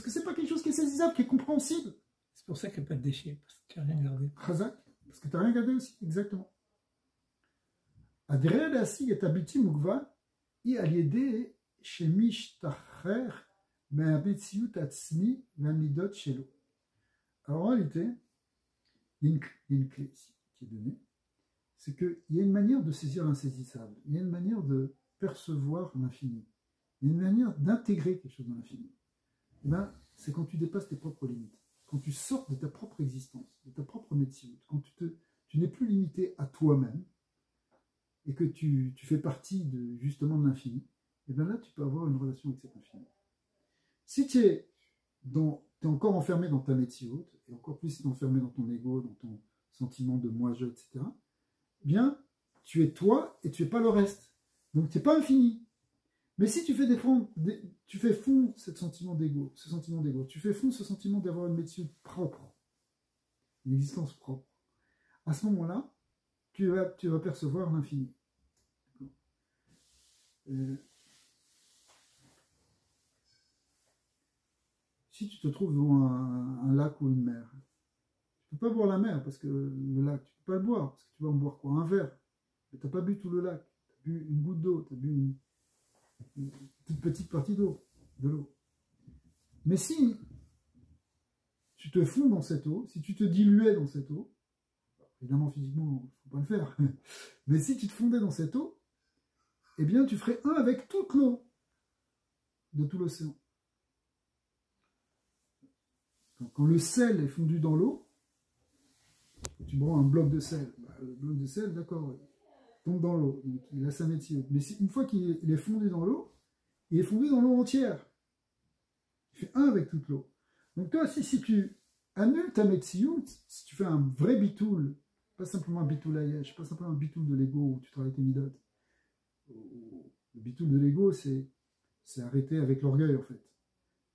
que c'est pas quelque chose qui est saisissable, qui est compréhensible. C'est pour ça qu'il n'y a pas de déchets, parce que tu n'as rien gardé. Chazak, parce que tu n'as rien gardé aussi, exactement. Adrel asig et abiti mugva, i aliede shemishtacher me'ametziut atzmi ve'amidot shelo. Alors en réalité, il y a une clé ici qui est donnée, c'est qu'il y a une manière de saisir l'insaisissable, il y a une manière de percevoir l'infini, il y a une manière d'intégrer quelque chose dans l'infini. Eh ben, c'est quand tu dépasses tes propres limites, quand tu sors de ta propre existence, de ta propre métier, quand tu n'es plus limité à toi-même et que tu fais partie justement de l'infini, et bien là, tu peux avoir une relation avec cet infini. Si tu es encore enfermé dans ta métier haute, et encore plus si tu es enfermé dans ton ego, dans ton sentiment de moi-je, etc., bien, tu es toi et tu n'es pas le reste. Donc, tu n'es pas infini. Mais si tu fais fondre ce sentiment d'ego, tu fais fondre ce sentiment d'avoir une métier propre, une existence propre, à ce moment-là, tu vas percevoir l'infini. Si tu te trouves devant un lac ou une mer, tu ne peux pas boire la mer parce que le lac, tu ne peux pas le boire parce que tu vas en boire quoi? Un verre. Mais tu n'as pas bu tout le lac, tu as bu une goutte d'eau, tu as bu une toute petite partie de l'eau. Mais si tu te fonds dans cette eau, si tu te diluais dans cette eau, évidemment physiquement, il ne faut pas le faire, mais si tu te fondais dans cette eau, eh bien tu ferais un avec toute l'eau de tout l'océan. Quand le sel est fondu dans l'eau, tu prends un bloc de sel, le bloc de sel, d'accord, tombe dans l'eau, donc il a sa métier. Mais une fois qu'il est fondu dans l'eau, il est fondu dans l'eau entière. Tu fais un avec toute l'eau. Donc toi, si tu annules ta metsiout, si tu fais un vrai bitoul, pas simplement un bitoul ayesh, pas simplement un bitoul de l'ego où tu travailles tes midot. Le bitoul de l'ego, c'est arrêter avec l'orgueil en fait.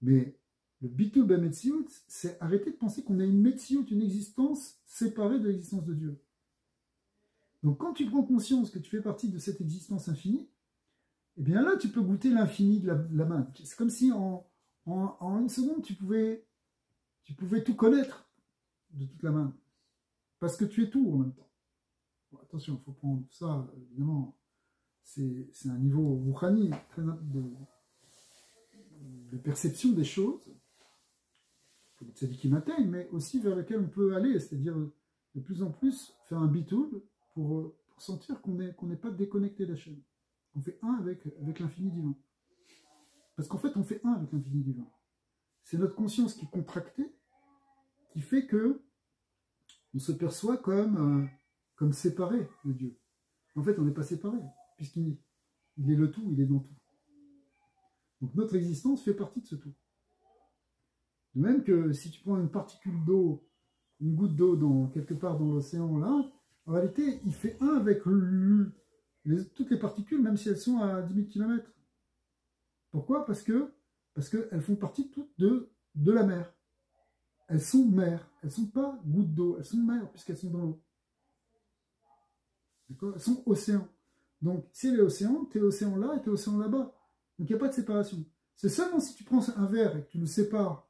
Mais le bitoul ba metsiout, c'est arrêter de penser qu'on a une metsiout, une existence séparée de l'existence de Dieu. Donc quand tu prends conscience que tu fais partie de cette existence infinie, eh bien là, tu peux goûter l'infini de la main. C'est comme si en une seconde, tu pouvais tout connaître de toute la main. Parce que tu es tout en même temps. Bon, attention, il faut prendre ça, évidemment, c'est un niveau rouhani, de perception des choses, c'est dit qui m'atteigne, mais aussi vers lequel on peut aller, c'est-à-dire de plus en plus faire un bitoul pour sentir qu'on n'est pas déconnecté de la chaîne. On fait un avec l'infini divin. Parce qu'en fait, on fait un avec l'infini divin. C'est notre conscience qui est contractée, qui fait que on se perçoit comme séparé de Dieu. En fait, on n'est pas séparé, puisqu'il est le tout, il est dans tout. Donc notre existence fait partie de ce tout. De même que si tu prends une particule d'eau, une goutte d'eau quelque part dans l'océan là, en réalité, il fait un avec toutes les particules, même si elles sont à 10 000 km. Pourquoi? Parce qu'elles font partie toutes de la mer. Elles sont mer. Elles ne sont pas gouttes d'eau. Elles sont mer, puisqu'elles sont dans l'eau. D'accord? Elles sont océan. Donc, si elle est océan, tu es océan là et tu es océan là-bas. Donc, il n'y a pas de séparation. C'est seulement si tu prends un verre et que tu le sépares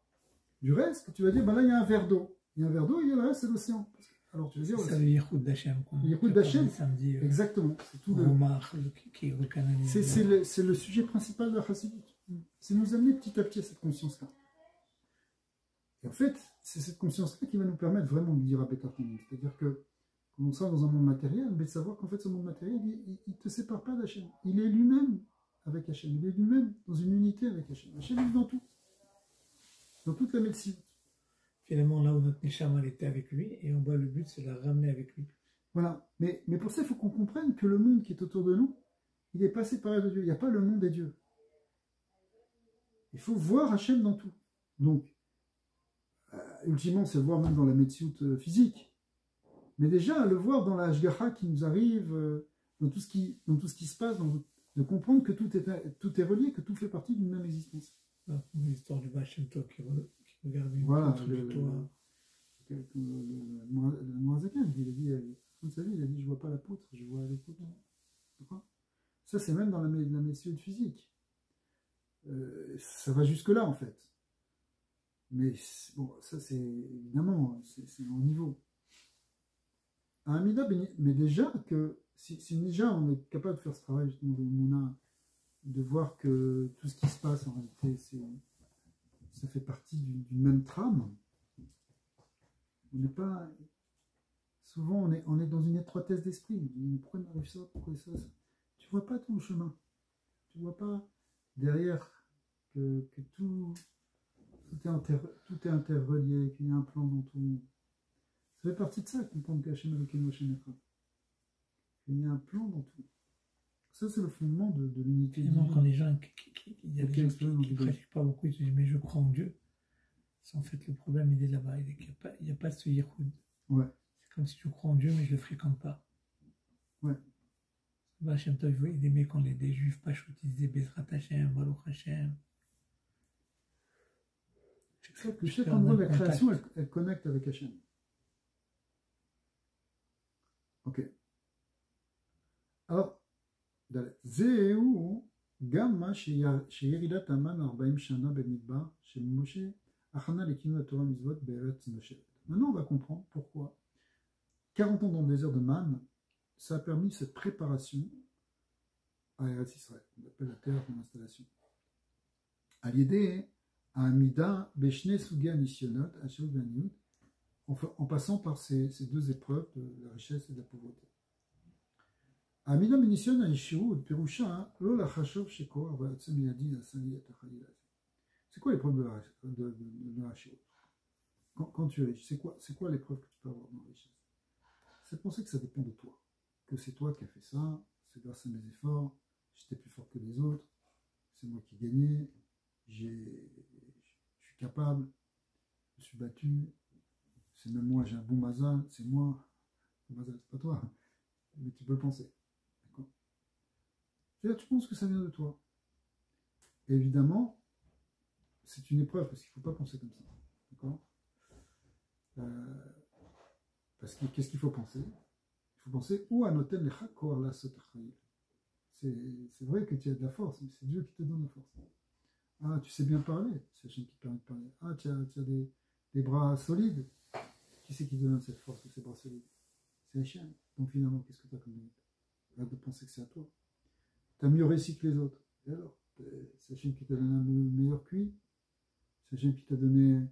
du reste que tu vas dire, ben là, il y a un verre d'eau. Il y a un verre d'eau et le reste, c'est l'océan. Alors, tu vas dire... Ça veut dire Yichud d'Hachem. Yichud d'Hachem, exactement. C'est tout c'est le sujet principal de la Chassidut. C'est nous amener petit à petit à cette conscience-là. Et en fait, c'est cette conscience-là qui va nous permettre vraiment de dire à Bétar Tamim. C'est-à-dire que quand on sera dans un monde matériel, mais de savoir qu'en fait, ce monde matériel, il ne te sépare pas d'Hachem. Il est lui-même avec Hachem. Il est lui-même dans une unité avec Hachem. Hachem est dans tout. Dans toute la médecine. Finalement, là où notre Neshama était avec lui, et en bas, le but, c'est de la ramener avec lui. Voilà. Mais pour ça, il faut qu'on comprenne que le monde qui est autour de nous, il n'est pas séparé de Dieu. Il n'y a pas le monde des dieux. Il faut voir Hachem dans tout. Donc, ultimement, c'est le voir même dans la médecine physique. Mais déjà, le voir dans la Hashgacha qui nous arrive, dans tout ce qui se passe, de comprendre que tout est relié, que tout fait partie d'une même existence. L'histoire du Baal Shem Tov qui regarde une voilà, poutre du toit. Le Noirzaken, il a dit, je vois pas la poutre, je vois les poutres. Ça, c'est même dans la médecine physique. Ça va jusque-là, en fait. Mais bon, ça, c'est évidemment, c'est un niveau. À un mida, mais déjà, que si déjà on est capable de faire ce travail justement de Mouna de voir que tout ce qui se passe en réalité, ça fait partie d'une même trame. On n'est pas... Souvent, on est dans une étroitesse d'esprit. Pourquoi il m'arrive ça? Pourquoi ça? Tu ne vois pas tout le chemin. Tu ne vois pas derrière que tout est interrelié, qu'il y a un plan dans tout. Ça fait partie de ça, comprendre qu'Hachem Elokeinu Hachem Echad. Il y a un plan dans tout. Ça, c'est le fondement de l'unité. Finalement, quand les gens, il y a des gens qui ne pratiquent pas beaucoup, ils se disent mais je crois en Dieu. C'est en fait le problème, il est là-bas. Il n'y a pas ce yichoud. Ouais. C'est comme si je crois en Dieu, mais je ne le fréquente pas. Ouais. Hachem Tov, il aimait quand des juifs pachoutes, ils disaient Bezrat Hachem, Baruch Hachem. C'est ça que chaque endroit de la création, elle connecte avec Hachem. Ok. Alors, Zéhu, Gamma, Sheyeridat Aman, 40 Shana, Bemidbar, chez Moshe, Achana, Lekinu, la Torah, Mizvot, Be'eretz, Moshe. Maintenant, on va comprendre pourquoi 40 ans dans le désert de Man, ça a permis cette préparation à Eretz Israël, on appelle la terre de l'installation. À l'idée, à Amida, Beshne, Sugia, Nisionot, Hachot, Vaniut, en passant par ces deux épreuves de la richesse et de la pauvreté. Amida Munition à Ishirou, Pirusha, Lola Hachov, Sheko, Vatsamiadi, Asali, Atachayila. C'est quoi l'épreuve de la richesse? Quand tu es riche, c'est quoi l'épreuve que tu peux avoir dans la richesse? C'est de penser que ça dépend de toi, que c'est toi qui as fait ça, c'est grâce à mes efforts, j'étais plus fort que les autres, c'est moi qui ai gagné, je suis capable, je me suis battu, c'est même moi, j'ai un bon mazal, c'est moi, le mazal c'est pas toi, mais tu peux le penser, d'accord? C'est-à-dire tu penses que ça vient de toi. Et évidemment, c'est une épreuve, parce qu'il ne faut pas penser comme ça, d'accord? Parce que qu'est-ce qu'il faut penser? Il faut penser où anoten lecha kor la sotrachayil. C'est vrai que tu as de la force, mais c'est Dieu qui te donne la force. Ah, tu sais bien parler, c'est Hachem qui te permet de parler. Ah, tu as des bras solides, qui c'est qui te donne cette force ou ces bras solides? C'est Hachem. Donc finalement, qu'est-ce que tu as comme limite? Arrête de penser que c'est à toi. Tu as mieux réussi que les autres. Et alors, c'est Hachem qui t'a donné un meilleur QI. C'est Hachem qui t'a donné,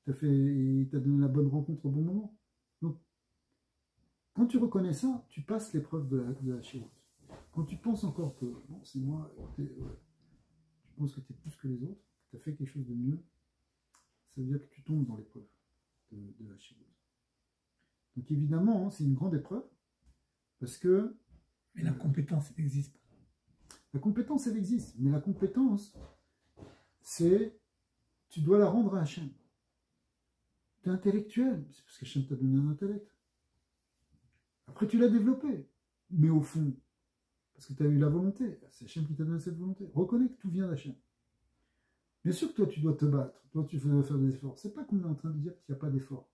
il t'a donné la bonne rencontre au bon moment. Donc, quand tu reconnais ça, tu passes l'épreuve de la chérie. Quand tu penses encore que, bon, c'est moi, tu penses que tu es plus que les autres, que tu as fait quelque chose de mieux, ça veut dire que tu tombes dans l'épreuve de la chérie. Donc évidemment, hein, c'est une grande épreuve, parce que... Mais la compétence, elle existe pas. La compétence, elle existe, mais la compétence, c'est... Tu dois la rendre à Hachem. Tu es intellectuel, c'est parce qu'Hachem t'a donné un intellect. Après, tu l'as développé. Mais au fond, parce que tu as eu la volonté, c'est Hachem qui t'a donné cette volonté. Reconnais que tout vient d'Hachem. Bien sûr que toi, tu dois te battre. Toi, tu dois faire des efforts. C'est pas qu'on est en train de dire qu'il n'y a pas d'efforts.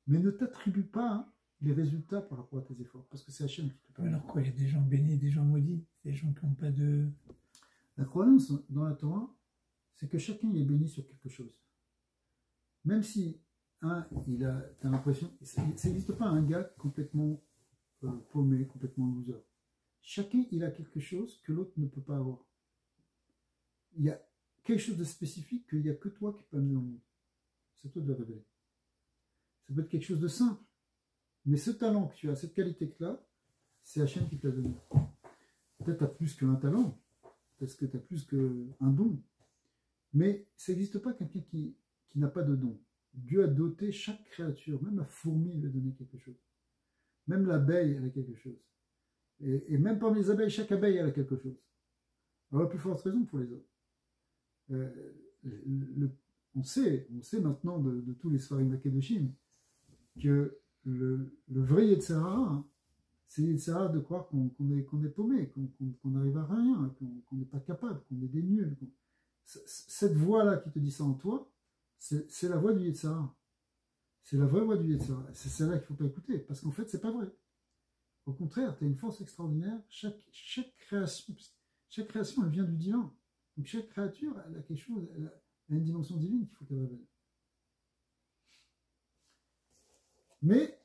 Mais ne t'attribue pas les résultats par rapport à tes efforts. Parce que c'est Hachem qui te permet. Alors quoi, il y a des gens bénis, des gens maudits, des gens qui n'ont pas de... La croyance dans la Torah, c'est que chacun est béni sur quelque chose. Même si, t'as l'impression... Ça n'existe pas un gars complètement... paumé, complètement loser. Chacun, il a quelque chose que l'autre ne peut pas avoir. Il y a quelque chose de spécifique qu'il n'y a que toi qui peux amener dans le monde. C'est toi de le révéler. Ça peut être quelque chose de simple. Mais ce talent que tu as, cette qualité que là, c'est Hachem qui te l'a donné. Peut-être tu as plus qu'un talent. Peut-être que tu as plus qu'un don. Mais ça n'existe pas quelqu'un qui n'a pas de don. Dieu a doté chaque créature, même la fourmi lui a donné quelque chose. Même l'abeille, elle a quelque chose. Et même parmi les abeilles, chaque abeille, elle a quelque chose. Alors, la plus forte raison pour les autres. On sait maintenant de tous les Sfarim Kedoshim que le vrai Yetzirah, c'est Yetzirah de croire qu'on est paumé, qu'on n'arrive à rien, qu'on n'est pas capable, qu'on est des nuls. Cette voix-là qui te dit ça en toi, c'est la voix du Yetzirah. C'est la vraie voix du Yetzirah. C'est celle-là qu'il ne faut pas écouter, parce qu'en fait, c'est pas vrai. Au contraire, tu as une force extraordinaire. Chaque création, elle vient du divin. Donc chaque créature, elle a quelque chose, elle a une dimension divine qu'il faut qu'elle révèle. Mais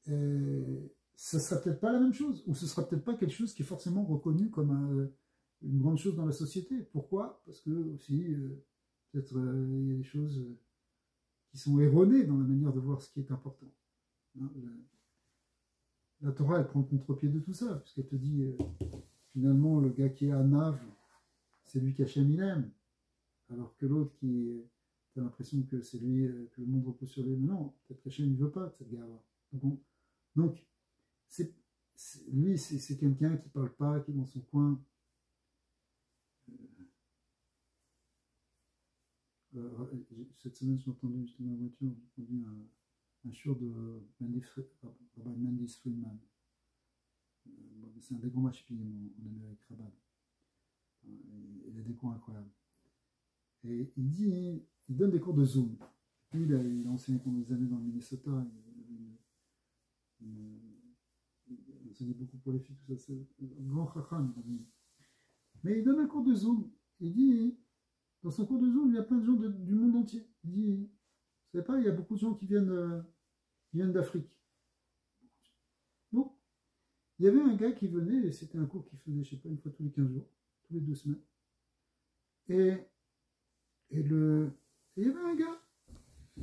ce ne sera peut-être pas la même chose, ou ce ne sera peut-être pas quelque chose qui est forcément reconnu comme une grande chose dans la société. Pourquoi? Parce que aussi, peut-être il y a des choses qui sont erronées dans la manière de voir ce qui est important. Hein, la Torah, elle prend le contre-pied de tout ça, puisqu'elle te dit, finalement, le gars qui est à Nav, c'est lui qu'Hachem il aime, alors que l'autre qui a l'impression que c'est lui, que le monde repose sur lui. Mais non, peut-être qu'Hachem ne veut pas de cette gars-là. Donc lui, c'est quelqu'un qui ne parle pas, qui est dans son coin. Cette semaine, j'ai entendu, j'étais dans la voiture, j'ai entendu un shiur de Rabbi Mendy Friedman. C'est un des grands machpilles en Amérique, Rabbin. Il a des cours incroyables. Et il donne des cours de Zoom. Lui, il a enseigné pendant des années dans le Minnesota. Il enseigne beaucoup pour les filles, tout ça. C'est un grand chacham. Mais il donne un cours de Zoom. Il dit, dans son cours de Zoom, il y a plein de gens du monde entier. Il dit, vous savez pas, il y a beaucoup de gens qui viennent d'Afrique. Bon, il y avait un gars qui venait, et c'était un cours qu'il faisait, je sais pas, une fois tous les 15 jours, tous les 2 semaines. Et il y avait un gars,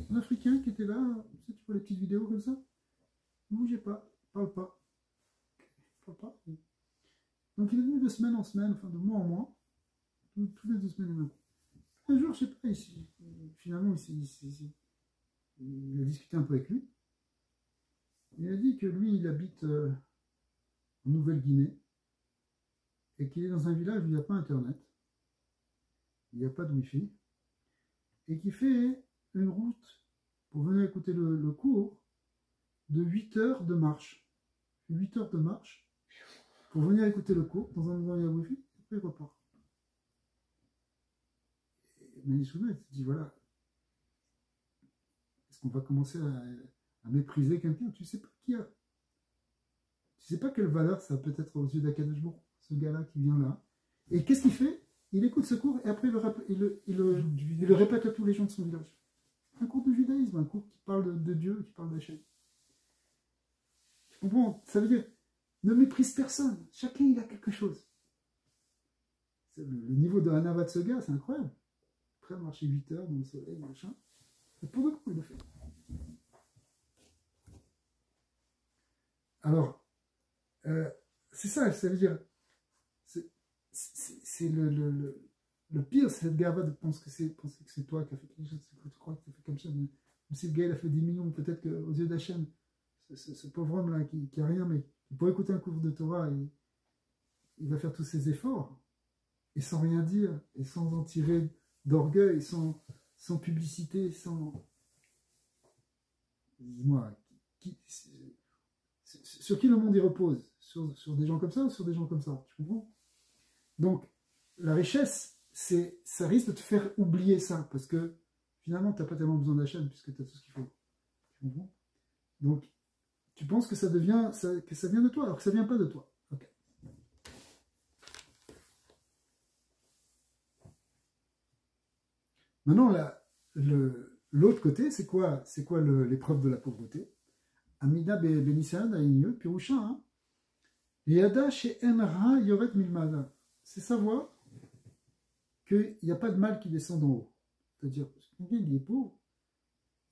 un Africain qui était là, tu vois les petites vidéos comme ça, ne bougez pas, parle pas. Parle pas. Donc il est venu de semaine en semaine, enfin de mois en mois, tous les 2 semaines. Un jour, je sais pas, finalement, il a discuté un peu avec lui. Il a dit que lui, il habite en Nouvelle-Guinée et qu'il est dans un village où il n'y a pas Internet, il n'y a pas de Wi-Fi, et qu'il fait une route pour venir écouter le cours de 8 heures de marche. 8 heures de marche pour venir écouter le cours dans un endroit où il y a Wi-Fi, et puis il repart. Mais souvent, il se dit, voilà, est-ce qu'on va commencer à mépriser quelqu'un? Tu ne sais pas qui a. Tu ne sais pas quelle valeur ça peut être aux yeux d'Akadosh Baruch Hu, ce gars-là qui vient là. Et qu'est-ce qu'il fait? Il écoute ce cours et après il le répète à tous les gens de son village. Un cours de judaïsme, un cours qui parle de Dieu, qui parle d'Hachem. Tu comprends? Ça veut dire, ne méprise personne. Chacun, il a quelque chose. Le niveau de Hanavat de ce gars, c'est incroyable. Prêt à marcher 8 heures dans le soleil, machin. Et pour de coup, il le fait. Alors, c'est ça veut dire, c'est le pire, c'est cette gava de penser que c'est toi qui as fait quelque chose, que tu crois que tu as fait comme ça. Même si le gars il a fait 10 millions, peut-être qu'aux yeux d'Hachem, ce pauvre homme là qui a rien, mais il pourrait écouter un cours de Torah et il va faire tous ses efforts et sans rien dire, et sans en tirer d'orgueil, sans publicité, sans. Dis-moi, sur qui le monde y repose? Sur des gens comme ça ou sur des gens comme ça? Tu comprends? Donc, la richesse, ça risque de te faire oublier ça, parce que finalement, tu n'as pas tellement besoin d'Hachem, puisque tu as tout ce qu'il faut. Tu comprends? Donc, tu penses que ça vient de toi, alors que ça ne vient pas de toi. Okay. Maintenant, l'autre côté, c'est quoi l'épreuve de la pauvreté? Amida Benissan a une Pirusha, hein? Yada chez Enra Yoret Milmada. C'est savoir qu'il n'y a pas de mal qui descend d'en haut. C'est-à-dire, parce que quelqu'un qui est pauvre,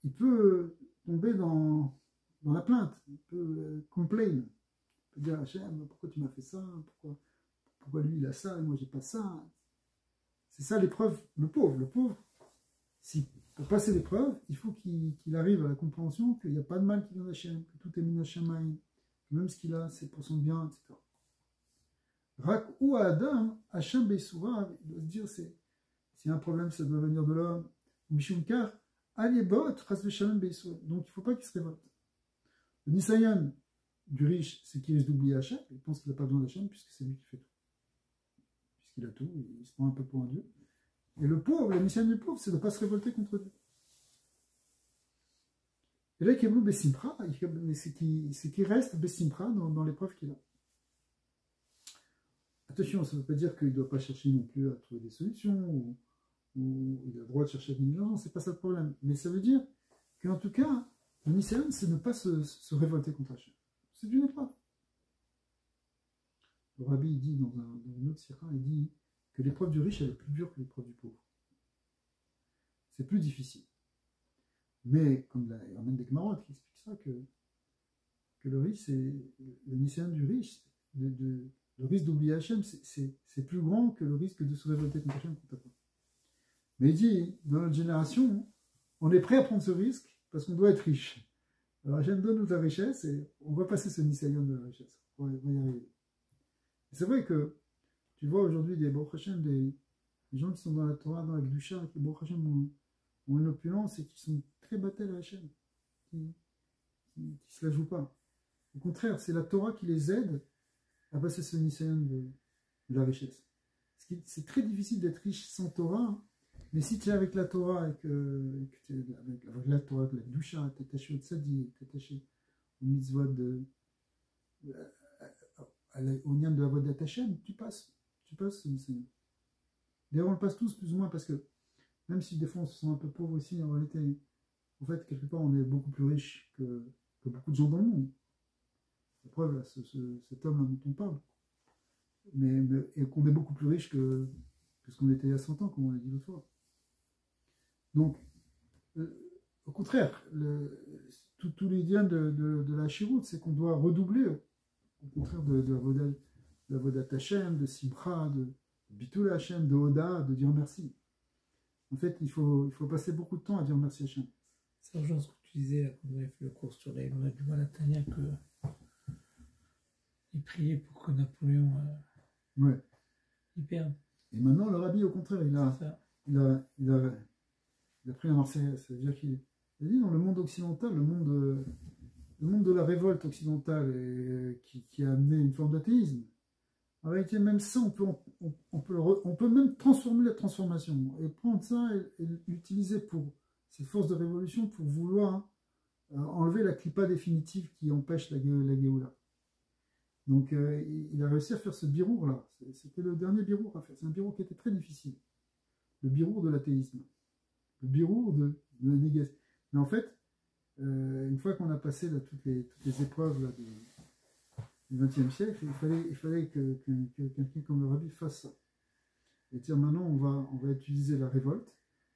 il peut tomber dans la plainte, il peut complain. Il peut dire, Hachem, pourquoi tu m'as fait ça? Pourquoi lui il a ça et moi j'ai pas ça? C'est ça l'épreuve. Le pauvre, s'il pour passer l'épreuve, il faut qu'il arrive à la compréhension qu'il n'y a pas de mal qui vient d'Hachem, que tout est min Hashemaïn, que même ce qu'il a, c'est pour son bien, etc. Rak ou Adam, Hachem Beisoura, il doit se dire, s'il y a un problème, ça doit venir de l'homme. Mishumkar, Alébot, Rasve Shalom Beisoura. Donc il ne faut pas qu'il se révolte. Le Nisayan du riche, c'est qu'il risque d'oublier Hachem, il pense qu'il n'a pas besoin d'Hachem, puisque c'est lui qui fait tout. Puisqu'il a tout, il se prend un peu pour un dieu. Et le pauvre, la mission du pauvre, c'est de ne pas se révolter contre Dieu. Et là, Kebou Bessimpra, c'est qu'il reste Bessimpra dans l'épreuve qu'il a. Attention, ça ne veut pas dire qu'il ne doit pas chercher non plus à trouver des solutions, ou il a le droit de chercher une urgence, c'est pas ça le problème. Mais ça veut dire qu'en tout cas, le Nisayon, c'est ne pas se révolter contre Hachem. C'est une épreuve. le rabbi il dit dans une autre sira, il dit que l'épreuve du riche elle est plus dure que l'épreuve du pauvre. C'est plus difficile. Mais comme il ramène des Gemarot qui expliquent ça, que le riche, c'est le niséan du riche, le risque d'oublier Hachem, c'est plus grand que le risque de se révolter contre Hachem contre toi. Mais il dit, dans notre génération, on est prêt à prendre ce risque parce qu'on doit être riche. Alors Hachem donne-nous la richesse et on va passer ce niséan de la richesse. On va y arriver. C'est vrai que tu vois aujourd'hui des Baruch Hashem, des gens qui sont dans la Torah, dans la Gdusha, qui Baruch Hashem ont une opulence et qui sont très battés à Hachem, qui se la jouent pas. Au contraire, c'est la Torah qui les aide à passer ce niséan de la richesse. C'est très difficile d'être riche sans Torah, mais si tu es avec la Torah, avec la Torah, de la Gdusha, tu es attaché au Tzadi, tu es attaché au mitzvot au niam de Avodat Hashem, tu passes ce niséan. D'ailleurs, on le passe tous plus ou moins parce que même si des fois on se sent un peu pauvre aussi, en réalité, en fait, quelque part, on est beaucoup plus riche que beaucoup de gens dans le monde. La preuve, là, cet homme-là dont on parle. Et qu'on est beaucoup plus riche que ce qu'on était il y a 100 ans, comme on l'a dit l'autre fois. Donc, au contraire, tout l'idée de la Shirout, c'est qu'on doit redoubler, au contraire de Avodat Hashem, de Simcha, de Bitul Hashem, de Oda, de dire merci. En fait, il faut passer beaucoup de temps à dire merci à Hashem. C'est urgent ce que tu disais, là, quand on avait fait le cours sur on a du mal à Tania il priait pour que Napoléon il perde. Et maintenant, le rabbi, au contraire, il a pris la Marseillaise. C'est-à-dire qu'il a dit dans le monde occidental, le monde de la révolte occidentale qui a amené une forme d'athéisme. En réalité, même ça, on peut même transformer la transformation et prendre ça et l'utiliser pour cette force de révolution pour vouloir enlever la clipa définitive qui empêche la Géoula. Donc, il a réussi à faire ce birour-là. C'était le dernier birour à faire. C'est un birour qui était très difficile. Le birour de l'athéisme. Le birour de la négation. Mais en fait, une fois qu'on a passé là, toutes les épreuves là, du XXe siècle, il fallait que quelqu'un comme le rabbi fasse ça. Et dire maintenant, on va utiliser la révolte,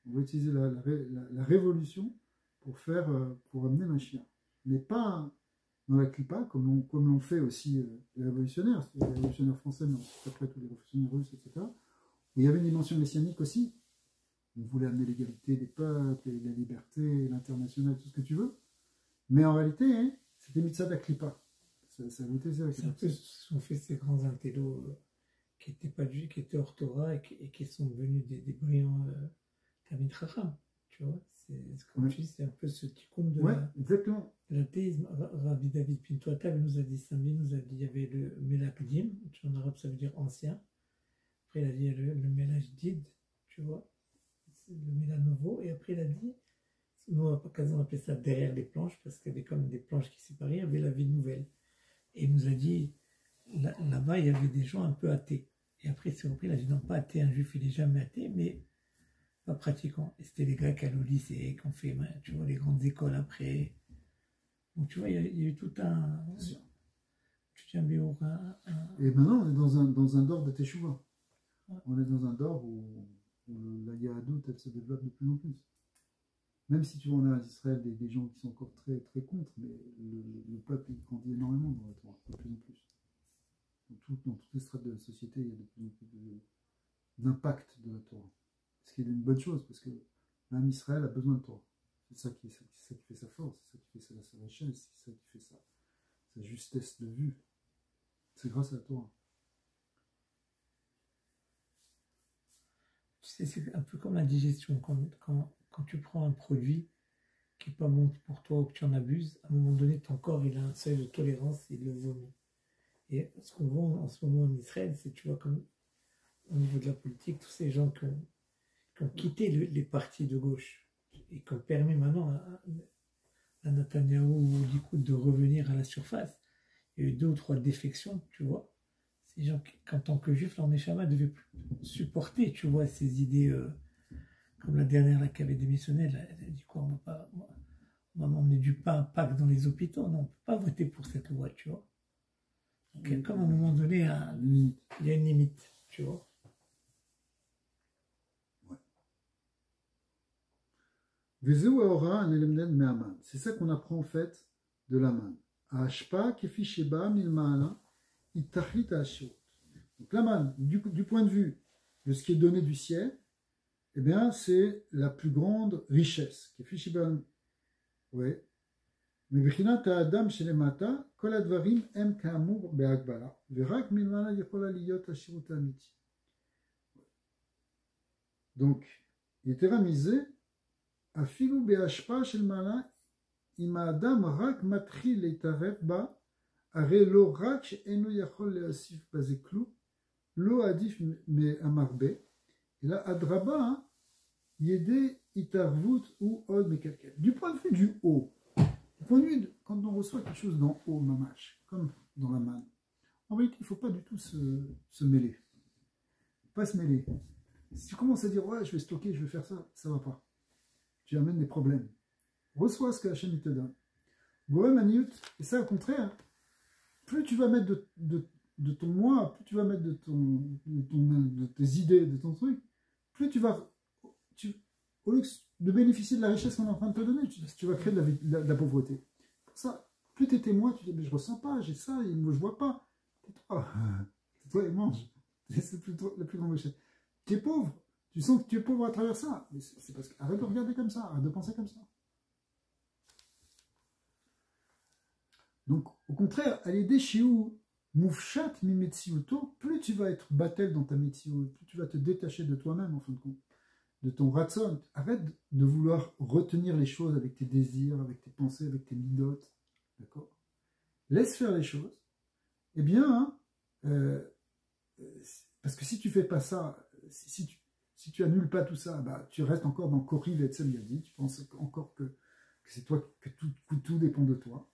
on va utiliser la révolution pour amener Mashiach. Mais pas dans la clipa, comme l'ont fait aussi les révolutionnaires français, mais ensuite après tous les révolutionnaires russes, etc. Où il y avait une dimension messianique aussi. On voulait amener l'égalité des peuples, la liberté, l'international, tout ce que tu veux. Mais en réalité, hein, c'était mitzvah de la clipa. Ça goûtait ça. C'est un peu ce qu'ont fait ces grands intellos qui n'étaient pas juifs, qui étaient hors Torah et qui sont devenus des brillants Talmid Chacham. Tu vois, comme tu dis, c'est un peu ce tikkun de l'athéisme. Rabbi David Pinto Atav nous a dit, samedi, nous a dit, il y avait le Melakdim, en arabe ça veut dire ancien. Après il a dit le Melajdid, tu vois, le Mela nouveau. Et après il a dit, nous on appelait ça derrière les planches, parce qu'il y avait comme des planches qui séparaient, il y avait la vie nouvelle. Et il nous a dit, là-bas il y avait des gens un peu athées. Et après c'est repris, il a dit non, pas athée, un juif il n'est jamais athée, mais pas pratiquant. Et c'était les Grecs à au lycée qui ont fait, tu vois, les grandes écoles après. Donc tu vois, il y a eu tout un... Et maintenant, on est dans un dor de Teshuvah. Ouais. On est dans un dor où la Yahadout, elle se développe de plus en plus. Même si tu vois, on a à Israël des gens qui sont encore très, très contre, mais le peuple il grandit énormément dans la Torah, de plus en plus. Dans toutes les strates de la société, il y a de plus en plus d'impact de la Torah. Ce qui est une bonne chose, parce que même Israël a besoin de Torah. C'est ça qui fait sa force, c'est ça qui fait sa richesse, c'est ça qui fait sa justesse de vue. C'est grâce à la Torah. Tu sais, c'est un peu comme la digestion. Quand tu prends un produit qui n'est pas bon pour toi ou que tu en abuses, à un moment donné, ton corps il a un seuil de tolérance et il le vomit. Et ce qu'on voit en ce moment en Israël, c'est, tu vois, comme au niveau de la politique, tous ces gens qui ont quitté les partis de gauche et qui ont permis maintenant à Netanyahou ou Likoud de revenir à la surface. Il y a eu 2 ou 3 défections, tu vois. Ces gens qui, en tant que juifs, l'Orneshama ne devait plus supporter, tu vois, ces idées, comme la dernière là, qui avait démissionné, elle a dit quoi, on va m'emmener du pain à Pâques dans les hôpitaux, non, on ne peut pas voter pour cette loi, tu vois. Comme à un moment donné, il y a une limite, tu vois. C'est ça qu'on apprend en fait de l'Aman. Donc l'Aman, du point de vue de ce qui est donné du ciel, eh bien c'est la plus grande richesse. Ouais. Mais Bechinat Adam Shelemata, Kol Advarim Em Kaamur Be'Agbala, Verak Milmana Yechola Liyot Hashirut Amiti. Donc, il était ramisé Afilu Be'ashpa Shel Mala, Im Adam Rak Matri Leitarev Ba, Are Lo Rak She'eno Yachol Le'asif Bazeklu, Lo Adif Me Amarbe, et là, Adraba, Yede Itarvut ou Od Mekalkel. Du point de vue du haut, quand on reçoit quelque chose d'en haut, mamash, comme dans la manne, en réalité, il ne faut pas du tout se mêler. Pas se mêler. Si tu commences à dire, ouais, je vais stocker, je vais faire ça, ça ne va pas. Tu amènes des problèmes. Reçois ce que Hachem te donne. Goem Aniut, et ça, au contraire, plus tu vas mettre de ton moi, plus tu vas mettre de tes idées, de ton truc, plus tu vas, au lieu de bénéficier de la richesse qu'on est en train de te donner, tu vas créer de la pauvreté. Pour ça, plus tu es témoin, tu dis, mais je ne ressens pas, j'ai ça, et moi je ne vois pas. Tais-toi et mange. C'est la plus grande richesse. Tu es pauvre, tu sens que tu es pauvre à travers ça. Mais c'est parce que, arrête de regarder comme ça, arrête de penser comme ça. Donc, au contraire, à l'aider chez où Moufchat mi metsiuto, plus tu vas être battel dans ta metsiut, plus tu vas te détacher de toi-même en fin de compte, de ton ratson. Arrête de vouloir retenir les choses avec tes désirs, avec tes pensées, avec tes midotes. D'accord? Laisse faire les choses. Eh bien, parce que si tu fais pas ça, si tu annules pas tout ça, bah, tu restes encore dans Koriv et Tsem Yadi, tu penses encore que c'est toi, que tout dépend de toi.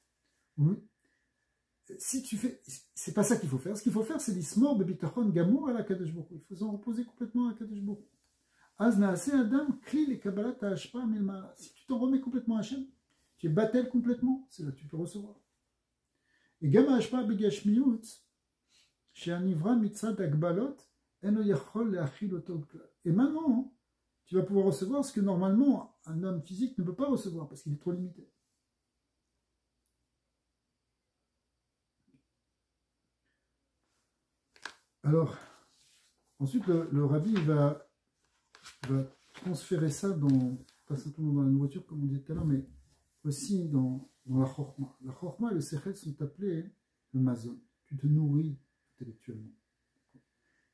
Oui. Si tu fais, c'est pas ça qu'il faut faire. Ce qu'il faut faire, c'est l'ismor bebitachon gamour à la Kadosh Baruch Hu. Il faut s'en reposer complètement à la Kadosh Baruch Hu. Az Adam kli les kabbalat hashpa milma. Si tu t'en remets complètement à Hachem, tu es battel complètement, c'est là que tu peux recevoir. Et gama hashpa begashmiut, chez Anivra mitzad agbalot, eno yachol leachil oto. Et maintenant, tu vas pouvoir recevoir ce que normalement un homme physique ne peut pas recevoir parce qu'il est trop limité. Alors, ensuite, le rabbi va transférer ça pas simplement dans la nourriture, comme on disait tout à l'heure, mais aussi dans la chorma. La chorma et le sechel sont appelés le mazon. Tu te nourris intellectuellement.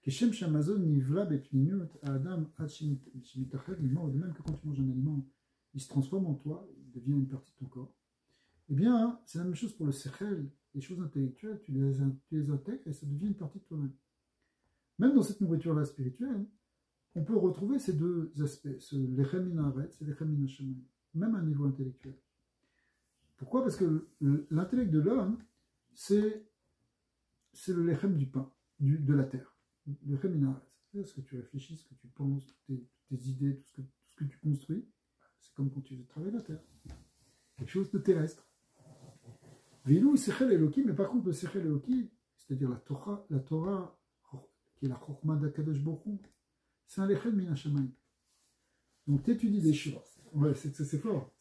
Keshem shamazon nivla bepnimiut adam ad shemitachel limo, de même que quand tu manges un aliment, il se transforme en toi, il devient une partie de ton corps. Eh bien, c'est la même chose pour le sechel, les choses intellectuelles, tu les intègres et ça devient une partie de toi-même. Même dans cette nourriture-là spirituelle, on peut retrouver ces deux aspects, l'echem min haaretz et l'echem min hashamayim, même à un niveau intellectuel. Pourquoi? Parce que l'intellect de l'homme, c'est le lechem du pain, de la terre, l'echem min haaretz. C'est ce que tu réfléchis, ce que tu penses, tes idées, tout ce que tu construis, c'est comme quand tu travailles la terre, quelque chose de terrestre. Vilou sechel eloki, mais par contre le sechel eloki, c'est-à-dire la Torah, qui est la chorma d'Akadosh Baruch Hu, c'est un lechem min hashamayim. Donc tu étudies des choses. Ouais, c'est fort.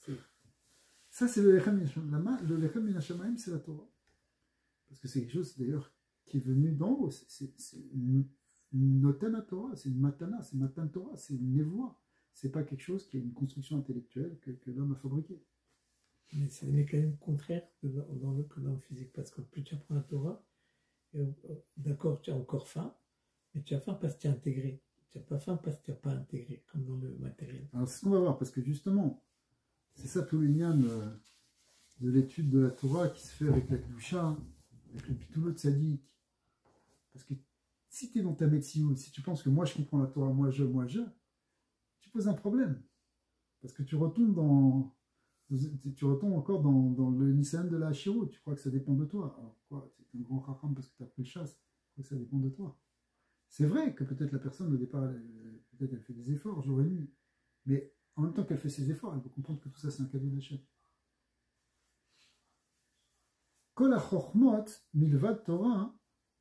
Ça, c'est le lechem min hashamayim. Le lechem min hashamayim, c'est la Torah. Parce que c'est quelque chose, d'ailleurs, qui est venu d'en haut. C'est une notana Torah, c'est une matana, c'est matan Torah, c'est une névoie. C'est pas quelque chose qui est une construction intellectuelle que l'homme a fabriquée. Mais c'est des mécanismes contraires que dans le physique. Parce que plus tu apprends la Torah, d'accord, tu as encore faim, mais tu as faim parce que tu as intégré. Tu n'as pas faim parce que tu n'as pas intégré, comme dans le matériel. Alors c'est ce qu'on va voir, parce que justement, c'est ça tout l'union de l'étude de la Torah qui se fait avec la Kedusha, avec le Pitulot Tzadik. Parce que si tu es dans ta Metsiout, si tu penses que moi je comprends la Torah, moi je, tu poses un problème. Parce que tu retombes encore dans le Nissan de la Hashirut, tu crois que ça dépend de toi. Alors quoi, tu es un grand racham parce que tu as pris le chasse, tu crois que ça dépend de toi. C'est vrai que peut-être la personne, au départ, peut-être elle fait des efforts, jour et nuit. Mais en même temps qu'elle fait ses efforts, elle peut comprendre que tout ça, c'est un cadeau d'Hachem. Kol ha-chokhmot milvad Torah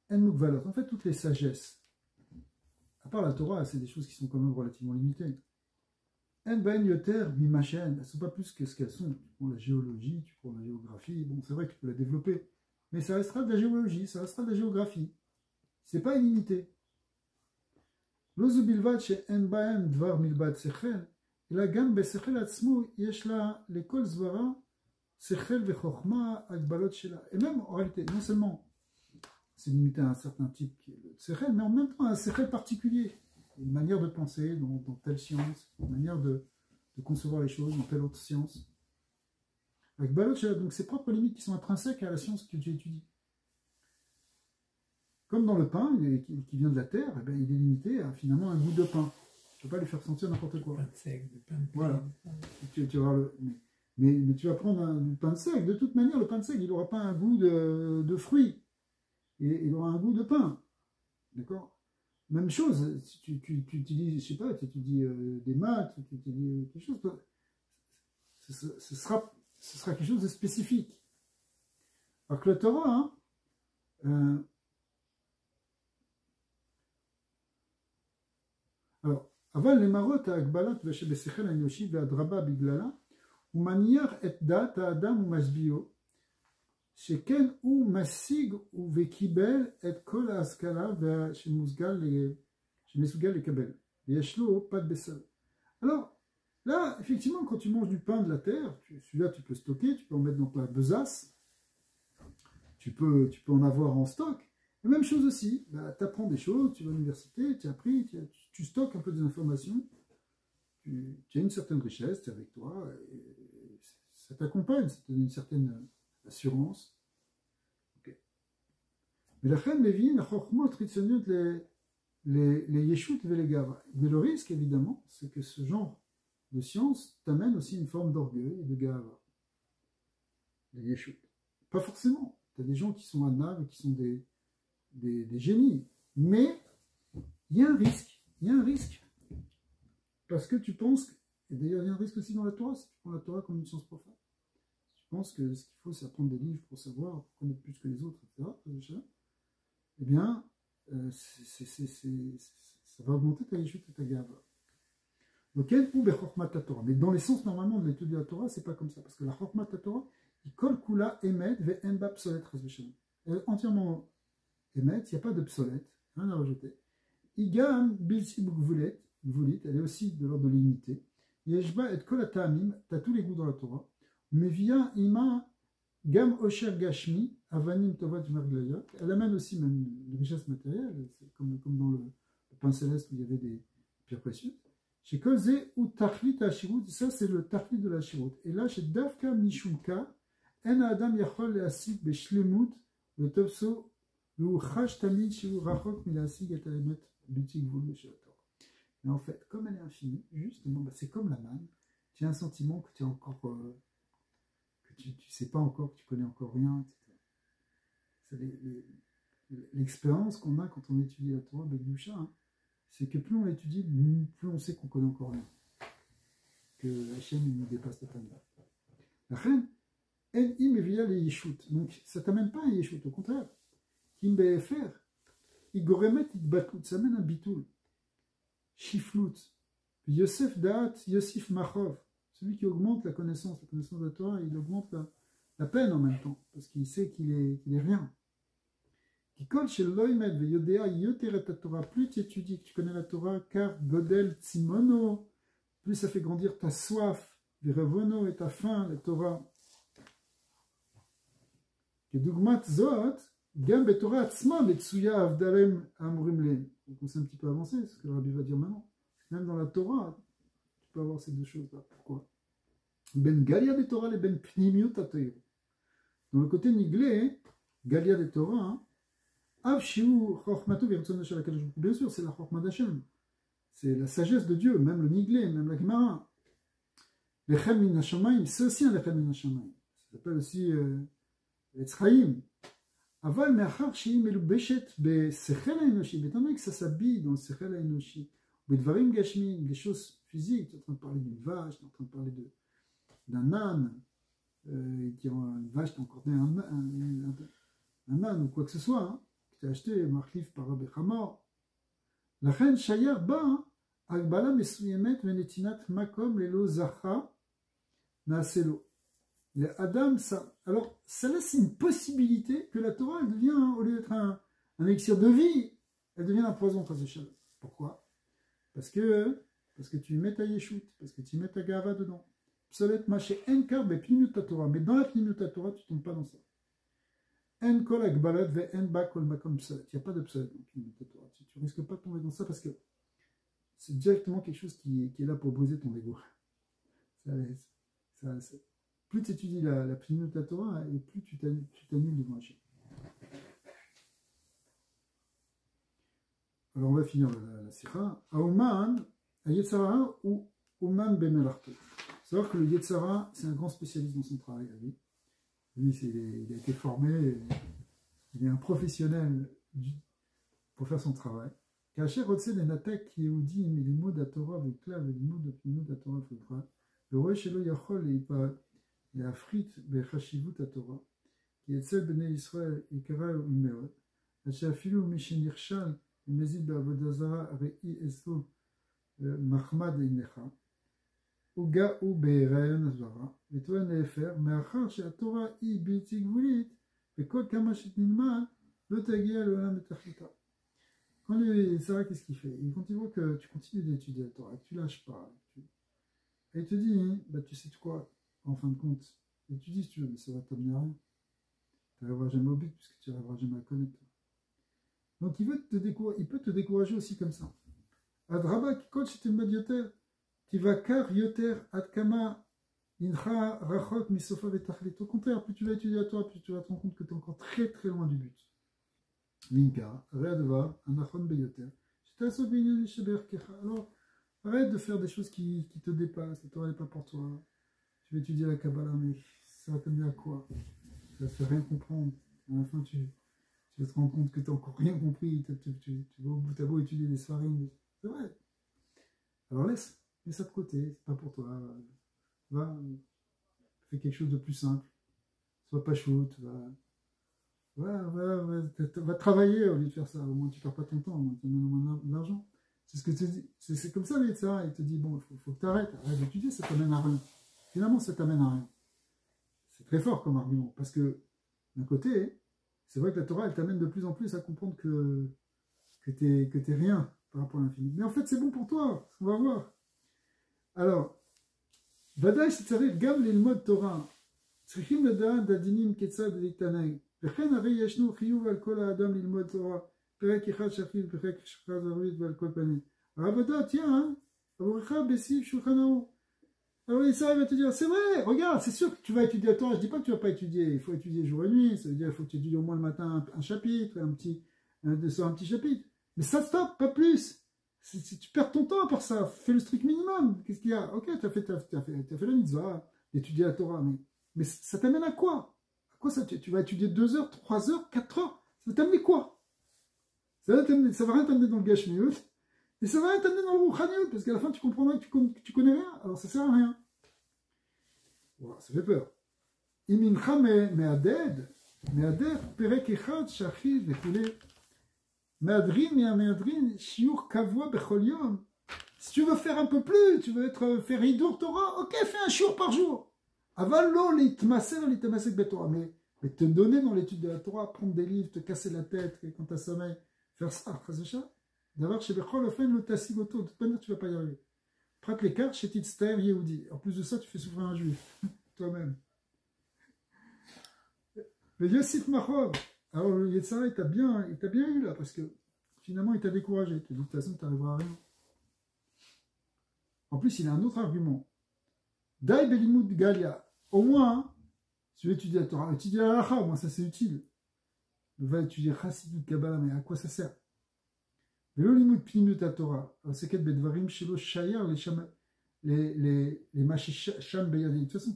en mugvalot. En fait, toutes les sagesses, à part la Torah, c'est des choses qui sont quand même relativement limitées. En ben yoter mimachen, elles ne sont pas plus que ce qu'elles sont. Tu prends la géologie, tu prends la géographie, bon, c'est vrai que tu peux la développer, mais ça restera de la géologie, ça restera de la géographie. C'est pas illimité. Lozu bilvad she en baem dvar milbad sechel, ela gam besechel atzmu yesh la lekol zvara sechel vechokma agbalot shela. Et même en réalité, non seulement c'est limité à un certain type qui est le sechel, mais en même temps à un sechel particulier, une manière de penser dans telle science, une manière de concevoir les choses dans telle autre science. Agbalot shela, donc ses propres limites qui sont intrinsèques à la science que tu étudies. Comme dans le pain qui vient de la terre, eh bien, il est limité à finalement un goût de pain. Tu ne peux pas lui faire sentir n'importe quoi. Pain de sec, du pain de voilà. Tu vas mais tu vas prendre du pain de sec. De toute manière, le pain de sec, il n'aura pas un goût de fruits. Et il aura un goût de pain. D'accord? Même chose, si tu utilises, je sais pas, tu étudies des maths, tu étudies quelque chose, ce sera quelque chose de spécifique. Alors que le Torah, alors, aval les marot à Akbalat v'shebesechel ha'enoshi v'adraba biglala umaniach et dat ha'adam u'masbio sheken u masig u vekibel et kol ha'askala v'shemesougal lekabel v'yeshlo pat besal. Alors, là, effectivement, quand tu manges du pain de la terre, celui-là tu peux stocker, tu peux en mettre dans ta besace, tu peux en avoir en stock. La même chose aussi, bah, tu apprends des choses, tu vas à l'université, tu as appris, tu stockes un peu des informations, tu as une certaine richesse, tu es avec toi, et ça t'accompagne, ça te donne une certaine assurance. Okay. Mais la reine Lévi, la chormot, les yeshut et les gavra. Mais le risque, évidemment, c'est que ce genre de science t'amène aussi une forme d'orgueil et de gavra. Les yeshut. Pas forcément. Tu as des gens qui sont anaves, qui sont des génies, mais il y a un risque, parce que tu penses, et d'ailleurs il y a un risque aussi dans la Torah, si tu prends la Torah comme une science profane, si tu penses que ce qu'il faut c'est apprendre des livres pour savoir, pour connaître plus que les autres, etc., eh bien, ça va augmenter ta yeshut et ta gava. Mais dans l'essence normalement de l'étude de la Torah, c'est pas comme ça, parce que la chokmat Torah, il kol kula emet ve en ba psolet chas elle est entièrement émet, il n'y a pas d'obsolète, rien à rajouter. Igam bilsi bugvulet, elle est aussi de l'ordre de l'unité. Yeshba et kolatamim, tu as tous les goûts dans la Torah. Mais via ima gam osher gashmi, avanim tovat merglayot, elle amène aussi même une richesse matérielle, comme dans le pain céleste où il y avait des pierres précieuses. Chez Koze ou Tachlit Hashirut, ça c'est le Tachlit de la Shirut. Et là, chez Davka Mishumka, En Adam Yachol Asik Beshlemut, le Topso, mais en fait, comme elle est infinie, justement, bah, c'est comme la manne. Tu as un sentiment que tu es encore, que tu sais pas encore, que tu connais encore rien, etc. L'expérience qu'on a quand on étudie la Torah, Begdusha, hein, c'est que plus on l'étudie, plus on sait qu'on connaît encore rien. Que Hachem nous dépasse totalement. La reine, elle imevia les yeshut. Donc ça t'amène pas à yeshut, au contraire. Kim BFR, Igoremet Itbatlut, ça mène un bitoul. Shiflut. Yosef Daat, Yosif Machov, celui qui augmente la connaissance de la Torah, il augmente la peine en même temps, parce qu'il sait qu'il est rien. Kikol chez Loimed, Yodea, Yoteret la Torah, plus tu étudies, que tu connais la Torah, car Godel Tsimono, plus ça fait grandir ta soif, Virevono et ta faim, la Torah. Que Dugmat Zoat, Gam Torah Atzma, Metsuya Avdalem Amurimle. Donc on s'est un petit peu avancé, c'est ce que le Rabbi va dire maintenant. Même dans la Torah, tu peux avoir ces deux choses-là. Pourquoi? Ben Galia de Torah, les Ben Pnimiut Atayr. Dans le côté niglé, Galia de Torah, Av Shiu Chochmatu Virtson Shalakadosh. Bien sûr, c'est la Chochma d'Hashem. C'est la sagesse de Dieu, même le niglé, même la Gemara. Lechem min Hashamayim, c'est aussi un Lechem min Hashamayim. Ça s'appelle aussi Etzraïm. Aval me'achar she'im melubeshet be'sechel ha'enoshi, étant donné que ça s'habille dans le sechel ha'enoshi, be'dvarim gashmim, des choses physiques, tu es en train de parler d'une vache, tu es en train de parler d'un âne, qui ont une vache, t'as encore un âne ou quoi que ce soit, hein, que tu as acheté, marlif par Rabbi Hamor. La reine Shayar ba, Agbala Mesuyemet Venetinat Makom Lelo Zacha Naaselo. Adam, ça. Alors, ça là, c'est une possibilité que la Torah, elle devient, au lieu d'être un élixir de vie, elle devient un poison, Pourquoi? Parce que tu y mets ta yeshut, parce que tu y mets ta gava dedans. Psolet maché enkar be pnimut Torah. Mais dans la pnimut Torah, tu ne tombes pas dans ça. En kol agbalat ve en ba kol makom psolet. Il n'y a pas de psolet dans pnimut Torah. Tu ne risques pas de tomber dans ça parce que c'est directement quelque chose qui est là pour briser ton ego. Plus tu étudies la pnimut Torah et plus tu t'annules devant Hachem. Alors on va finir la sikha. Aouman, a Yetzara ou Ouman bemelarto. Savoir que le Yetzara, c'est un grand spécialiste dans son travail. Lui, il a été formé, il est un professionnel pour faire son travail. Kacher Rotse les natek qui Yehudi, mais les mots de la Torah avec là, les mots de la Torah, le roi Shelo Yachol et pas les Afrit, Bechashivut la Torah, qui est celle Bnei Israël et Kara ou Meod, Hachafilu Mishenirshal, le Mezid Bavodazara, Rei Esso, Mahmad et Necha. Uga ou Beirayon Zvara, et toi Nefer, mais Achar chez la Torah I Bilti Gvulit, et Kol Kamashit Nilma, le Tagia le Olam Betachita. Quand le Sarah, qu'est-ce qu'il fait? Quand il voit que tu continues d'étudier la Torah, que tu lâches pas, et il te dit, bah, tu sais quoi, en fin de compte, et tu dis si tu veux, mais ça va t'amener à rien. Tu n'arriveras jamais au but, puisque tu n'arriveras jamais à connaître. Donc il peut te décourager aussi comme ça. Adraba qui coach c'était le médiateur. Tivakar yoter adkama incha rachot misofa vetachlit. Au contraire, plus tu vas étudier la Torah, plus tu vas te rendre compte que tu es encore très très loin du but. Minka, readva, anachon beyoter. Alors, arrête de faire des choses qui te dépassent. La Torah n'est pas pour toi. Tu vas étudier la Kabbalah, mais ça va t'amener à quoi? Ça ne te fait rien comprendre. À la fin, tu vas te rendre compte que tu n'as encore rien compris. Tu vas au bout à bout étudier des svarim. C'est vrai. Alors laisse ça de côté, c'est pas pour toi. Va, fais quelque chose de plus simple. Sois pas shoot, va travailler au lieu de faire ça. Au moins tu perds pas ton temps, au moins tu amènes de l'argent. C'est ce que tu dis. C'est comme ça, mais ça, il te dit bon, il faut que tu arrête d'étudier, ça t'amène à rien. Finalement, ça t'amène à rien. C'est très fort comme argument, parce que d'un côté, c'est vrai que la Torah, elle t'amène de plus en plus à comprendre que t'es rien par rapport à l'infini. Mais en fait, c'est bon pour toi, on va voir. Alors, Vadaï Sitzarir Gam l'ilmod Torah, Tzrichim Ladaan Dadinim Ketzad Liktanai, Vechen Ari Yashnu Chiyuv al Kol Adam l'ilmod Torah, Perek Echad Shachil, Perek Shachaz Arvit Val Kol Panim. Rabada, tiens, Avoricha Bessiv Shulchanao. Alors ça, il va te dire, c'est vrai, regarde, c'est sûr que tu vas étudier la Torah. Je dis pas que tu vas pas étudier, il faut étudier jour et nuit, ça veut dire qu'il faut que tu étudies au moins le matin un chapitre, un petit chapitre. Mais ça stop, pas plus. Si tu perds ton temps par ça, fais le strict minimum. Qu'est-ce qu'il y a? Ok, tu as fait la mitzvah, d'étudier la Torah, mais ça t'amène à quoi? À quoi ça? Tu vas étudier 2 heures, 3 heures, 4 heures? Ça va t'amener quoi? Ça va rien t'amener dans le gashmiut, et ça va rien t'amener dans le rouchaniut, parce qu'à la fin tu comprendras que tu connais rien, alors ça sert à rien. Voilà, ça fait peur. Imincha me'aded, perek echad, shachid, v'koulé. Me'adrin et me'adrin, shiur kavua bechol yom. Si tu veux faire un peu plus, tu veux faire Hidur Torah, ok, fais un shiur par jour. Avalo l'itmaser betorah. Mais te donner dans l'étude de la Torah, prendre des livres, te casser la tête quand tu as sommeil, faire ça, d'avoir chez Bechol Ofen le tassigoto, de toute manière tu ne vas pas y arriver. Prat les cartes chez Titzter Yehudi. En plus de ça, tu fais souffrir un juif, toi-même. Mais Yosif Machov, alors le Yetzara, il t'a bien eu là, parce que finalement il t'a découragé. De toute façon, tu n'arriveras à rien. En plus, il a un autre argument. Dai Belimud Galia. Au moins, si tu veux étudier la Torah, étudier la Halacha, au moins ça c'est utile. Va étudier Chassidut Kabbalah, mais à quoi ça sert? Velolimud Pnimut Torah. C'est quel Bedvarim Shelo Shayar, les Machisham Beyadim. De toute façon,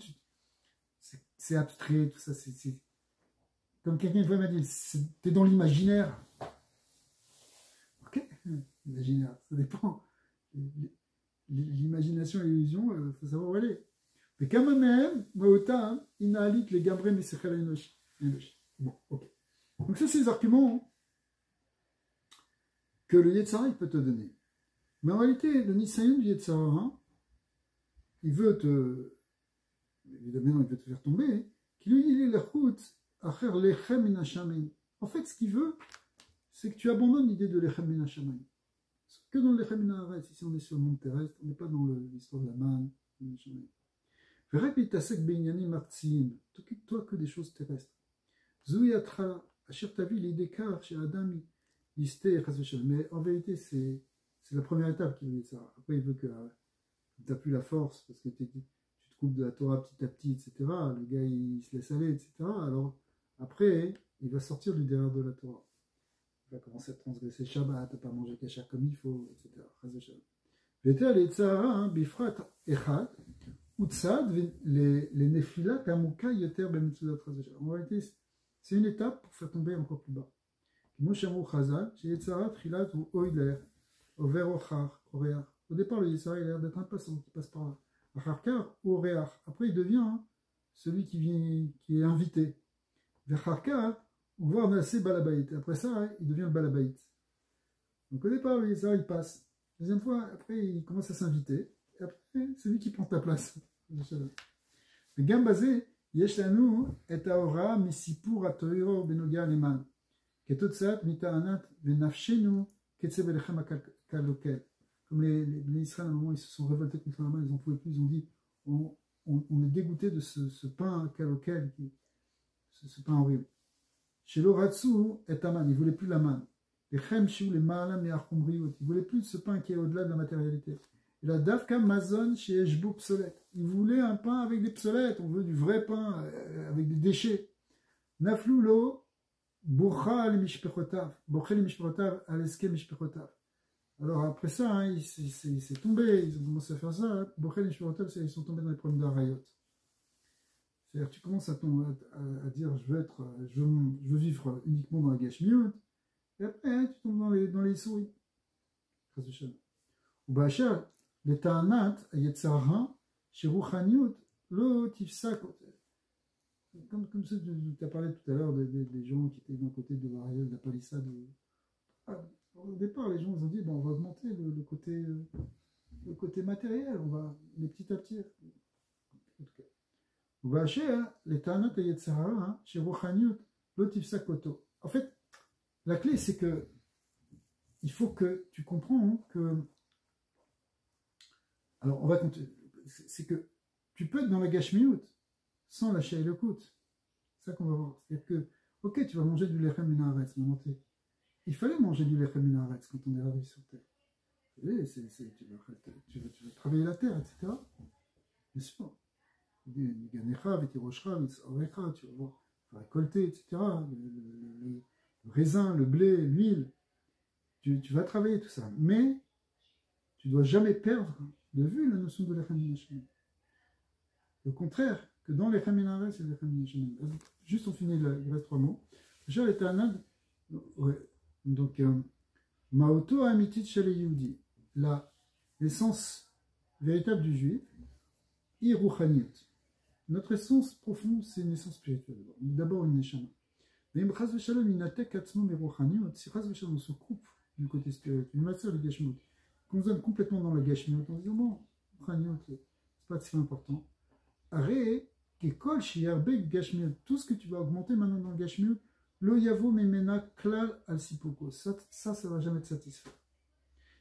c'est abstrait, tout ça, c'est. Comme quelqu'un une fois m'a dit, t'es dans l'imaginaire. Ok, l'imaginaire, ça dépend. L'imagination et l'illusion, il faut savoir où aller. Mais quand même, Maotam, Inalit, les Gabré, Mesechel Enoshi. Bon, ok. Donc, ça, c'est les arguments que le Yetzara, il peut te donner. Mais en réalité, le Nisayon du Yetzara, il veut te. Évidemment, il veut te faire tomber. Qui lui dit la route, Acher Lechem Minashamin. En fait, ce qu'il veut, c'est que tu abandonnes l'idée de Lechem Minashamin. Que dans Lechem Minaharetz, ici on est sur le monde terrestre, on n'est pas dans l'histoire de la manne. T'occupe-toi que des choses terrestres. Zouyatra, Asher Tavi, l'idée car chez Adam, mais en vérité, c'est la première étape qui veut dire ça. Après, il veut que tu n'as plus la force parce que tu te coupes de la Torah petit à petit, etc. Le gars, il se laisse aller, etc. Alors, après, il va sortir du derrière de la Torah. Il va commencer à transgresser Shabbat, à ne pas manger kasher comme il faut, etc. J'étais les Tzahara, Bifrat Echad, Utsad, les Nefila, Kamuka, Yeter, Bemitsudat, en réalité, c'est une étape pour faire tomber encore plus bas. Au départ, le Yetzara, il a l'air d'être un passant qui passe par là. Après, il devient celui qui est invité. Après ça, il devient le balabait. Donc au départ, le Yetzara, il passe. Deuxième fois, après, il commence à s'inviter. Et après, c'est lui qui prend ta place. Mais Gambazé, Yeshlanu et Aora, Missipur, Atoiro, Benoga, Leman. Comme les Israéliens, à un moment, ils se sont révoltés contre la main, ils n'en pouvaient plus, ils ont dit on est dégoûté de ce pain kalokel, ce pain horrible. Chez l'Oratsu et Aman, ils ne voulaient plus la manne. Les Chemshu, les Maalam, les Archomriot, ils ne voulaient plus de ce pain qui est au-delà de la matérialité. Et la Davka Mazon chez Eshbou Psolet. Ils voulaient un pain avec des psolettes, on veut du vrai pain avec des déchets. Nafloulo. Bochal mishpechotav, aleske mishpechotav. Alors après ça, il s'est tombé, ils ont commencé à faire ça. Bochal mishpechotav, ils sont tombés dans les problèmes de Harayot. C'est-à-dire tu commences à dire je veux vivre uniquement dans la gashmiut, et après tu tombes dans les souris. Ou bachar, les ta'anat, yetzara, chez Ruchaniut, lo tifsak. Comme tu as parlé tout à l'heure des gens qui étaient d'un côté de la palissade. Au départ, les gens ils ont dit bon, on va augmenter le côté matériel, on va les petit à petit. On va acheter les Tanat et Yetzara chez Rochaniut, l'Otifsa Koto. En fait, la clé c'est que il faut que tu comprends que. Alors, on va continuer. C'est que tu peux être dans la Gashmiut sans lâcher le coût. C'est ça qu'on va voir. C'est-à-dire que, ok, tu vas manger du lechem minaretz, il fallait manger du lechem minaretz quand on est arrivé sur Terre. Tu vas travailler la terre, etc. Bien sûr. Ganecha, vetiroshra, vitsorecha, tu vas voir, tu vas récolter, etc. Le raisin, le blé, l'huile. Tu vas travailler tout ça. Mais tu ne dois jamais perdre de vue la notion de lechem minaretz. Au contraire, que dans les Khaminares et les Khaminares. Juste on finit, il reste 3 mots. Déjà, les Tanad, donc, Maoto Amitit Shale Yehudi, l'essence véritable du juif, Iruchaniyot. Notre essence profonde, c'est une essence spirituelle. D'abord une neshama. Mais Chaz Veshalom, Inatek Atzmom Iruchaniyot, si Chaz Veshalom se coupe du côté spirituel, une matière de Gashmot, qu'on se donne complètement dans la Gashmot, en disant bon, Ruchaniyot, c'est pas si important. Arrête, tout ce que tu vas augmenter maintenant dans le Gashmiut, lo yavo memena klal al sipoko. Ça va jamais te satisfaire.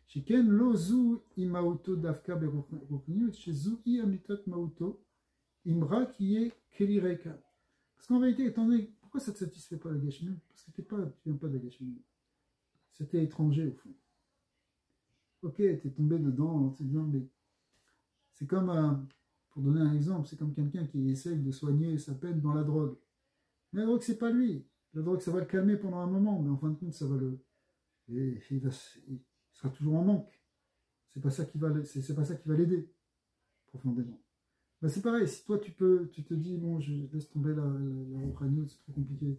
Shiken lo zu imauto davka berukniut, chez zu i amitat mauto, imra qui est kelireka. Parce qu'en vérité, étant donné, pourquoi ça ne te satisfait pas le Gashmiut? Parce que tu viens pas de Gashmiut. C'était étranger au fond. Ok, tu es tombé dedans, mais c'est comme. Pour donner un exemple, c'est comme quelqu'un qui essaye de soigner sa peine dans la drogue. Mais la drogue, c'est pas lui. La drogue, ça va le calmer pendant un moment, mais en fin de compte, ça va il sera toujours en manque. C'est pas ça qui va l'aider, profondément. Ben, c'est pareil, si toi, tu te dis, bon, je laisse tomber la Rouhaniot, c'est trop compliqué.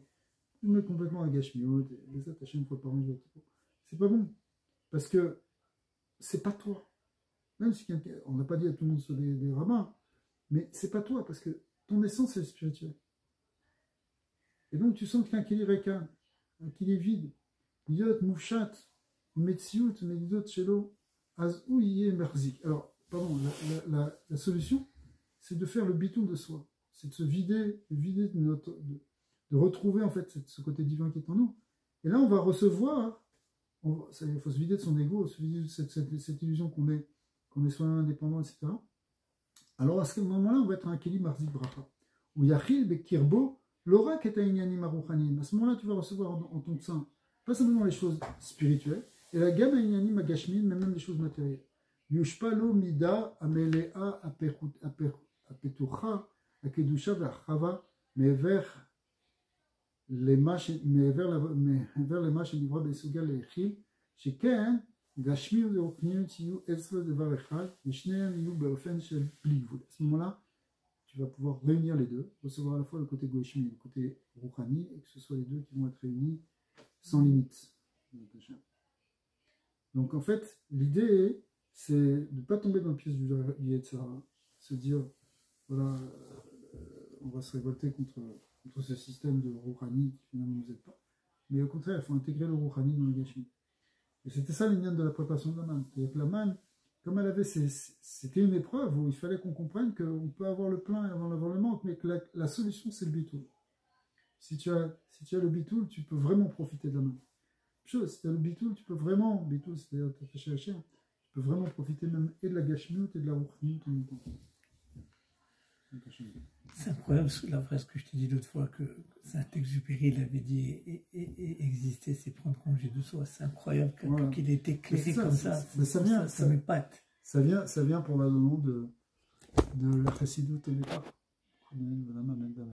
Je me mets complètement à Gashmiot, les attacher une fois par an, c'est pas bon. Parce que c'est pas toi. Même si on n'a pas dit à tout le monde sur des rabbins, mais c'est pas toi, parce que ton essence, c'est le spirituel. Et donc, tu sens qu'un kili rekan, un kili vide, yot, moufchat, metsiout, medidot, shelo, az ou yé merzik. Alors, pardon, la solution, c'est de faire le bitoul de soi. C'est de se vider de retrouver en fait ce côté divin qui est en nous. Et là, on va recevoir, il faut se vider de son ego, se vider de cette illusion qu'on est soi-même indépendant, etc. Alors à ce moment-là, on va être un keli marzik bracha. Ou yachil bekirbo, l'ora ketaïnyani marouchanim. À ce moment-là, tu vas recevoir en ton sein, pas simplement les choses spirituelles, et la gamme inyani magashmin, mais même les choses matérielles. Yushpalo mida amelea apetucha akedusha v'achava mever lema שנברא בסוגה ליחיד, שכן גשמי ורוחניות יהיו אצלו דבר אחד, ושניהם יהיו באופן של בלי גבול. À ce moment-là, tu vas pouvoir réunir les deux, recevoir à la fois le côté goshmi et le côté rouhani, et que ce soit les deux qui vont être réunis sans limite. Donc en fait, l'idée, c'est de ne pas tomber dans le piège du Yetzirah, se dire, voilà, on va se révolter contre ce système de Rouhani qui finalement ne nous aide pas. Mais au contraire, il faut intégrer le Rouhani dans le Gashmi. Et c'était ça l'ignan de la préparation de la manne. C'est-à-dire que la manne, comme elle avait, c'était une épreuve où il fallait qu'on comprenne qu'on peut avoir le plein et avoir le manque, mais que la solution c'est le bitoul. Si tu as le bitoul, tu peux vraiment profiter de la manne. Chose, si tu as le bitoul, tu peux vraiment, bitoul c'est-à-dire t'attacher à la chair, tu peux vraiment profiter même et de la Gashmiut et de la Rouhani en même temps. C'est incroyable la phrase que je t'ai dit l'autre fois que Saint-Exupéry l'avait dit et exister, c'est prendre congé de soi. C'est incroyable qu'il ait été éclairé comme ça. Ça m'épate. Ça vient pour la demande de la Chassidut au départ.